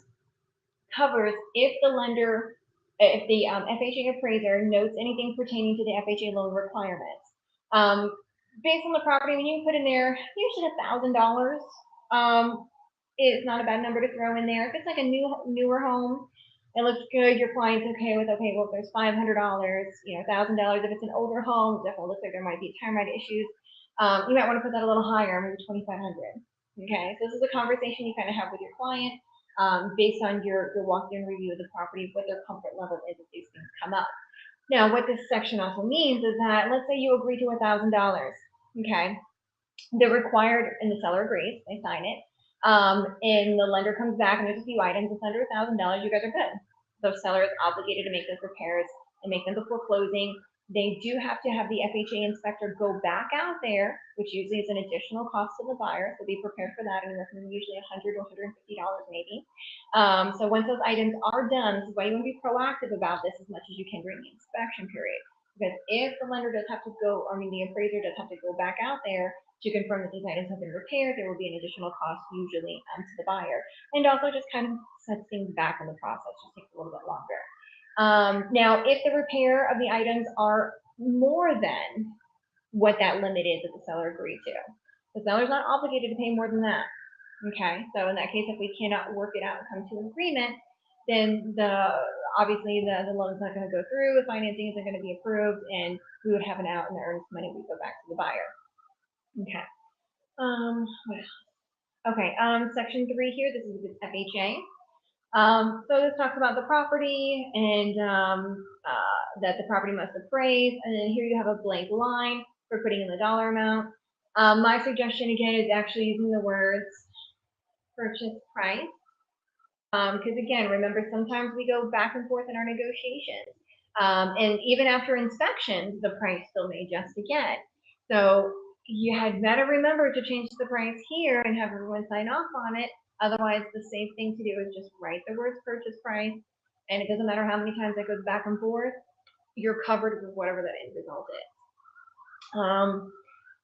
Speaker 1: covers if the lender, if the FHA appraiser notes anything pertaining to the FHA loan requirements. Based on the property, when you put in there, usually $1,000 is not a bad number to throw in there. If it's like a newer home, it looks good, your client's okay with, okay, well, if there's $500, $1,000, if it's an older home, it definitely looks like there might be termite issues. You might want to put that a little higher, maybe 2,500. Okay, so this is a conversation you kind of have with your client based on your walkthrough and review of the property, what their comfort level is if these things come up. Now, what this section also means is that, let's say you agree to $1,000, okay? They're required, and the seller agrees, they sign it, and the lender comes back and there's a few items, it's under $1,000, you guys are good. The seller is obligated to make those repairs and make them before closing. They do have to have the FHA inspector go back out there, which usually is an additional cost to the buyer, so be prepared for that, and usually $100 to $150 maybe. So once those items are done, this is why you want to be proactive about this as much as you can during the inspection period. Because if the lender does have to go, the appraiser does have to go back out there to confirm that these items have been repaired, there will be an additional cost usually to the buyer. And also just kind of sets things back in the process, just takes a little bit longer. Now, if the repair of the items are more than what that limit is that the seller agreed to, the seller's not obligated to pay more than that. Okay, so in that case, if we cannot work it out and come to an agreement, then obviously the loan's not going to go through, the financing isn't going to be approved, and we would have an out, and the earnest money would go back to the buyer. Okay. Okay. Section 3 here. This is with FHA. So this talks about the property and that the property must appraise, and then here you have a blank line for putting in the dollar amount. My suggestion again is actually using the words purchase price, because again, remember, sometimes we go back and forth in our negotiations, and even after inspections, the price still may adjust again. So you had better remember to change the price here and have everyone sign off on it. Otherwise, the safe thing to do is just write the words purchase price, and it doesn't matter how many times that goes back and forth, you're covered with whatever that end result is.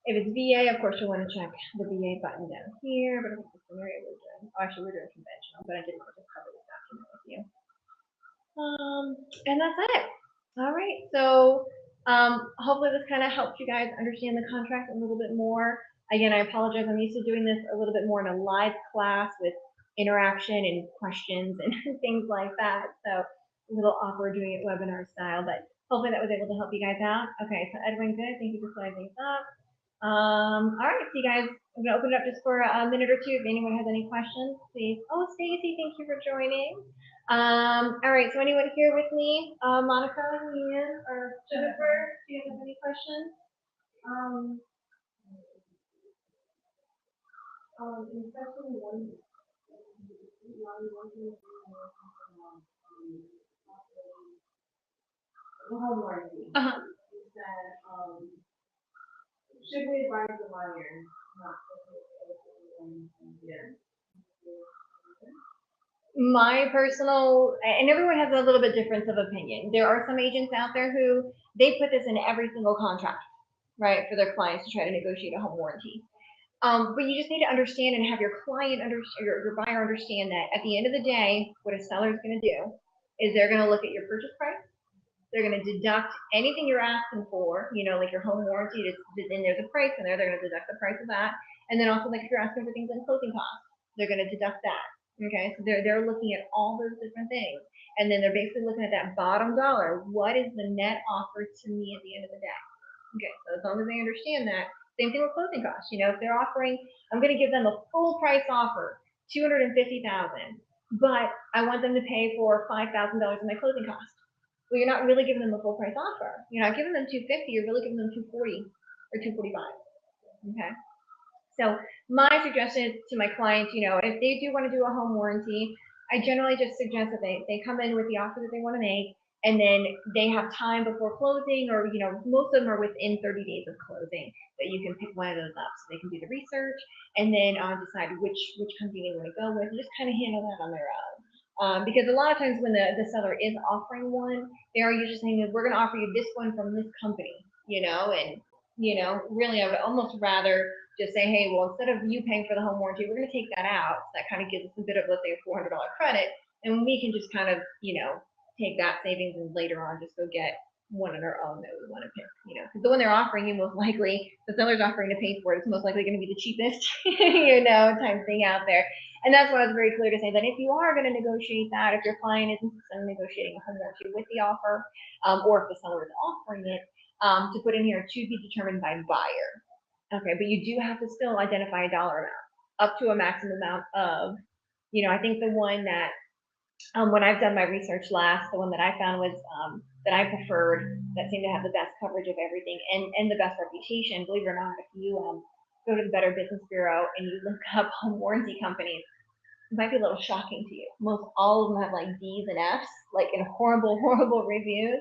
Speaker 1: If it's VA, of course, you'll want to check the VA button down here, but I think the scenario we're doing, actually we're doing conventional, but I didn't want to just cover this document with you. And that's it. All right, so hopefully this kind of helped you guys understand the contract a little bit more. Again, I apologize, I'm used to doing this a little bit more in a live class with interaction and questions and things like that. So a little awkward doing it webinar style, but hopefully that was able to help you guys out. Okay, so Edwin, good, thank you for sliding things up. All right, so you guys, I'm gonna open it up just for a minute or two. If anyone has any questions, please. Oh, Stacy, thank you for joining. All right, so anyone here with me? Monica, Leanne, or Jennifer, do you have any questions? Especially one the home warranty. Is that should we advise the buyer not to? My personal, and everyone has a little bit difference of opinion. There are some agents out there who they put this in every single contract, right, for their clients to try to negotiate a home warranty. But you just need to understand and have your client your buyer understand that at the end of the day, what a seller is going to do is they're going to look at your purchase price. They're going to deduct anything you're asking for, like your home warranty, then there's a price in there. They're going to deduct the price of that. And then also, like, if you're asking for things like closing costs, they're going to deduct that. Okay, so they're looking at all those different things. And then they're basically looking at that bottom dollar. What is the net offer to me at the end of the day? Okay, so as long as they understand that, same thing with closing costs. If they're offering, I'm going to give them a full price offer, $250,000, but I want them to pay for $5,000 in my closing costs. Well, you're not really giving them a full price offer. You're not giving them $250,000. You're really giving them $240,000 or $245,000. Okay. So my suggestion to my clients, if they do want to do a home warranty, I generally just suggest that they come in with the offer that they want to make, and then they have time before closing, or most of them are within 30 days of closing, that you can pick one of those up, so they can do the research and then decide which company they want to go with, and just kind of handle that on their own. Because a lot of times when the seller is offering one, they are usually saying, we're going to offer you this one from this company, and really I would almost rather just say, hey, well, instead of you paying for the home warranty, we're going to take that out. So that kind of gives us a bit of, let's say, a $400 credit, and we can just kind of, take that savings and later on just go get, one on our own that we want to pick, you know, because the one they're offering you, most likely the seller's offering to pay for it, it's most likely going to be the cheapest, you know, type thing out there. And that's why I was very clear to say that if you are going to negotiate that, if your client is interested in negotiating a home warranty with the offer, or if the seller is offering it, to put in here to be determined by buyer. Okay, but you do have to still identify a dollar amount up to a maximum amount of, you know, I think the one that when I've done my research last, the one that I found was that I preferred, that seemed to have the best coverage of everything and the best reputation. Believe it or not, if you go to the Better Business Bureau and you look up home warranty companies, it might be a little shocking to you. Most all of them have like D's and F's, like in horrible, horrible reviews.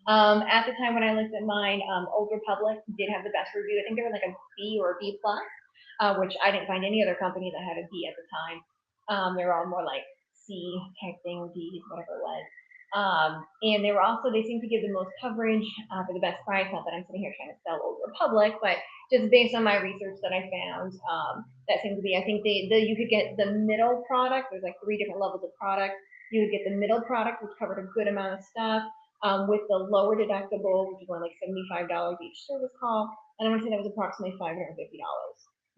Speaker 1: At the time when I looked at mine, Old Republic did have the best review. I think they were like a B or a B plus, which I didn't find any other company that had a B at the time. They were all more like C type thing, D, whatever it was. And they were also, they seemed to give the most coverage for the best price. Not that I'm sitting here trying to sell Old Republic, but just based on my research that I found, that seemed to be, I think you could get the middle product. There's like 3 different levels of product. You would get the middle product, which covered a good amount of stuff, with the lower deductible, which is only like $75 each service call. And I want to say that was approximately $550.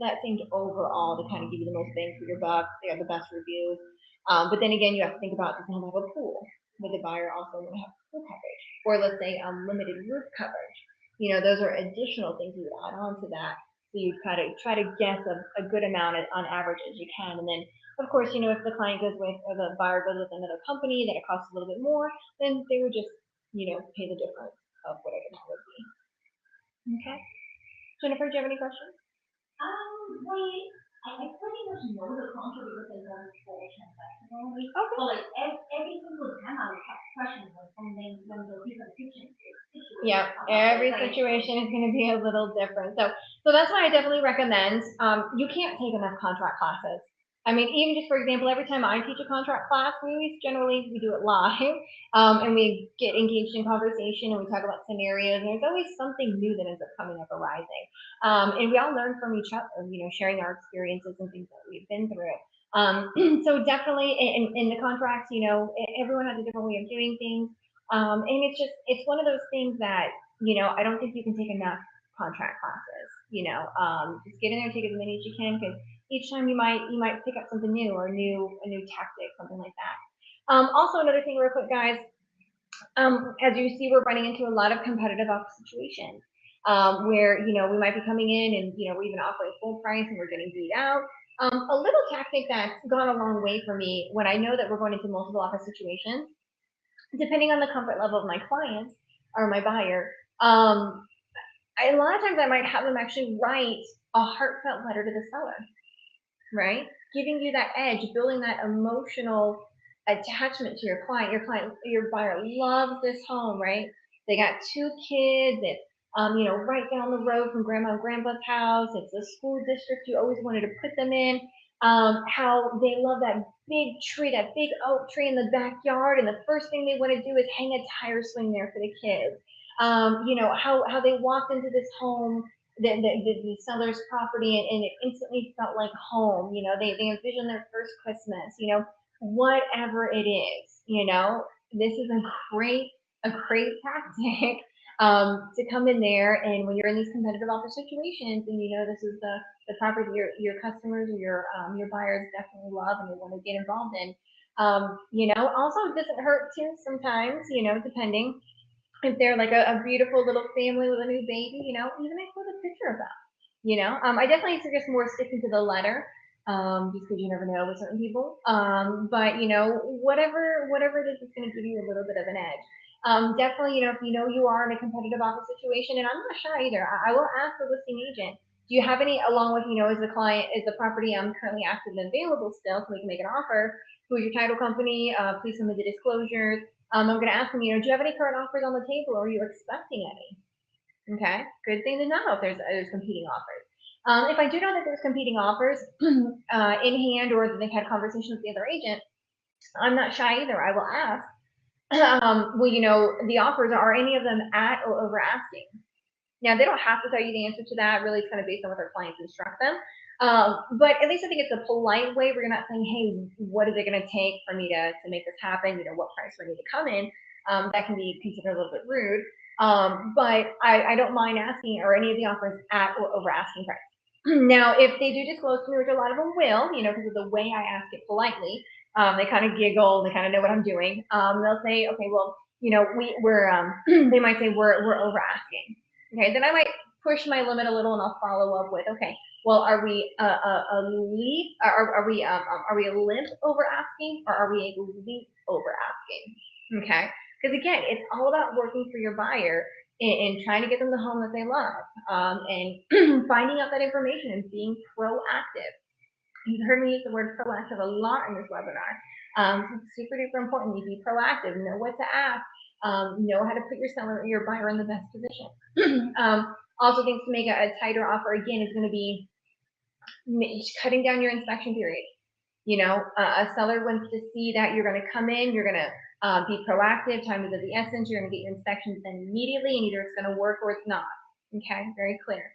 Speaker 1: That seemed overall to kind of give you the most bang for your buck. They have the best reviews. But then again, you have to think about, does it have a pool? Would the buyer also want to have pool coverage? Or let's say limited roof coverage. You know, those are additional things you would add on to that. So you try to guess a good amount on average as you can. And then, of course, you know, if the client goes with, or the buyer goes with another company that it costs a little bit more, then they would just, you know, pay the difference of whatever that would be. Okay. Jennifer, do you have any questions?
Speaker 2: I pretty much know the contract because I done full transaction already.
Speaker 1: Okay.
Speaker 2: But like every single time I would have questions like when the different situation.
Speaker 1: Yeah, every situation is going to be a little different. So that's why I definitely recommend. You can't take enough contract classes. I mean, even just for example, every time I teach a contract class, we do it live, and we get engaged in conversation and we talk about scenarios. And there's always something new that ends up coming up arising, and we all learn from each other. You know, sharing our experiences and things that we've been through. So definitely in the contracts, you know, everyone has a different way of doing things. And it's one of those things that, you know, I don't think you can take enough contract classes, you know, just get in there and take as many as you can, because each time you might pick up something new or a new tactic, something like that. Also another thing real quick, guys, as you see, we're running into a lot of competitive offer situations, where, you know, we might be coming in and, you know, we're even offering full price and we're getting beat out. A little tactic that's gone a long way for me when I know that we're going into multiple offer situations, depending on the comfort level of my client or my buyer, a lot of times I might have them actually write a heartfelt letter to the seller, right? Giving you that edge, building that emotional attachment to your client. Your buyer loves this home, right? They got 2 kids. It's you know, right down the road from grandma and grandpa's house. It's a school district you always wanted to put them in. How they love that big tree, that big oak tree in the backyard, and the first thing they want to do is hang a tire swing there for the kids. You know, how they walked into this home, the seller's property, and it instantly felt like home. You know, they envisioned their first Christmas, you know, whatever it is, you know, this is a great tactic to come in there. And when you're in these competitive offer situations and you know this is the property your customers or your buyers definitely love and they want to get involved in, you know, also it doesn't hurt too sometimes, you know, depending if they're like a beautiful little family with a new baby, you know, even include a picture of that. You know, I definitely suggest more sticking to the letter, just because you never know with certain people. But you know, whatever it is, it's going to give you a little bit of an edge. Definitely, you know, if you know you are in a competitive offer situation, and I'm not shy either, I will ask the listing agent, do you have any, along with, you know, is the property currently active and available still, so we can make an offer? Who's your title company? Please submit the disclosures. I'm going to ask them, you know, do you have any current offers on the table, or are you expecting any? Okay, good thing to know if there's competing offers. If I do know that there's competing offers in hand, or that they've had conversations with the other agent, I'm not shy either. I will ask, well, you know, the offers, are any of them at or over asking? Now, they don't have to tell you the answer to that. Really, it's kind of based on what their clients instruct them. But at least I think it's a polite way where you're not saying, hey, what is it going to take for me to make this happen? You know, what price do I need to come in? That can be considered a little bit rude. But I don't mind asking, or any of the offers at or over asking price. Now, if they do disclose to me, which a lot of them will, because of the way I ask it politely, they kind of giggle, they kind of know what I'm doing. They'll say, okay, well, we're they might say we're over asking. Okay, then I might push my limit a little, and I'll follow up with, okay, well, are we a leap? Are we a limp over asking, or are we a leap over asking? Okay, because again, it's all about working for your buyer and trying to get them the home that they love, and finding out that information and being proactive. You've heard me use the word proactive a lot in this webinar. It's super duper important. You be proactive, know what to ask, know how to put your buyer in the best position. Also, things to make a tighter offer again is going to be cutting down your inspection period. A seller wants to see that you're going to come in, you're going to be proactive, time is of the essence, you're going to get your inspections done immediately, and either it's going to work or it's not. Okay, very clear.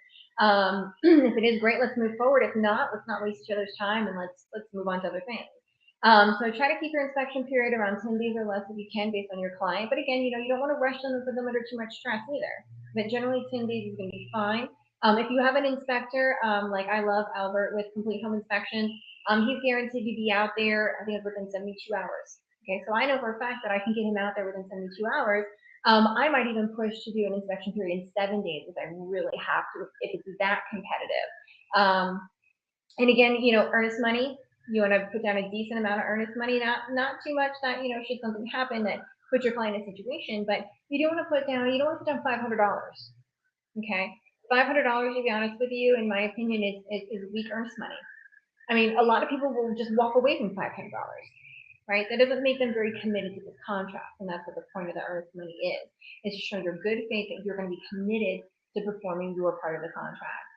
Speaker 1: If it is great, let's move forward. If not, let's not waste each other's time, and let's move on to other things. So try to keep your inspection period around 10 days or less if you can, based on your client. But again, you don't want to rush them and put them under too much stress either. But generally, 10 days is going to be fine. If you have an inspector, like I love Albert with Complete Home Inspection, he's guaranteed to be out there, I think it's within 72 hours. Okay, so I know for a fact that I can get him out there within 72 hours. I might even push to do an inspection period in 7 days if I really have to, if it's that competitive. And again, earnest money, you want to put down a decent amount of earnest money, not too much that, should something happen that puts your client in a situation, but you don't want to put down $500. Okay, $500, to be honest with you, in my opinion, is weak earnest money. I mean, a lot of people will just walk away from $500, right? That doesn't make them very committed to this contract, and that's what the point of the earnest money is. It's to show your good faith that you're going to be committed to performing your part of the contract.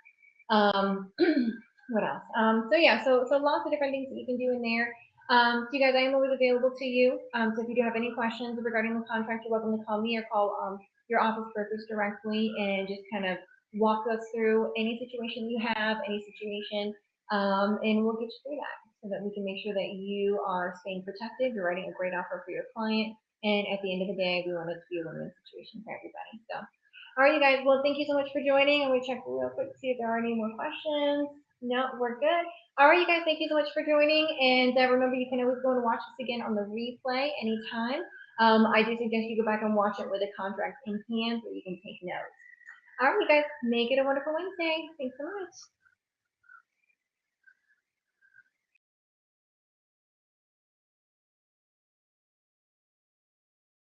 Speaker 1: What else? So yeah, so lots of different things that you can do in there. So you guys, I am always available to you. So if you do have any questions regarding the contract, you're welcome to call me or call your office brokers directly and just kind of walk us through any situation you have, any situation, and we'll get you through that so that we can make sure that you are staying protected, you're writing a great offer for your client, and at the end of the day, we want it to be a win-win situation for everybody. So, all right, you guys, well, thank you so much for joining. I'm going to check real quick to see if there are any more questions. No, we're good. All right, you guys, thank you so much for joining. And remember, you can always go and watch this again on the replay anytime. I do suggest you go back and watch it with a contract in hand so you can take notes. All right, you guys, make it a wonderful Wednesday. Thanks so much.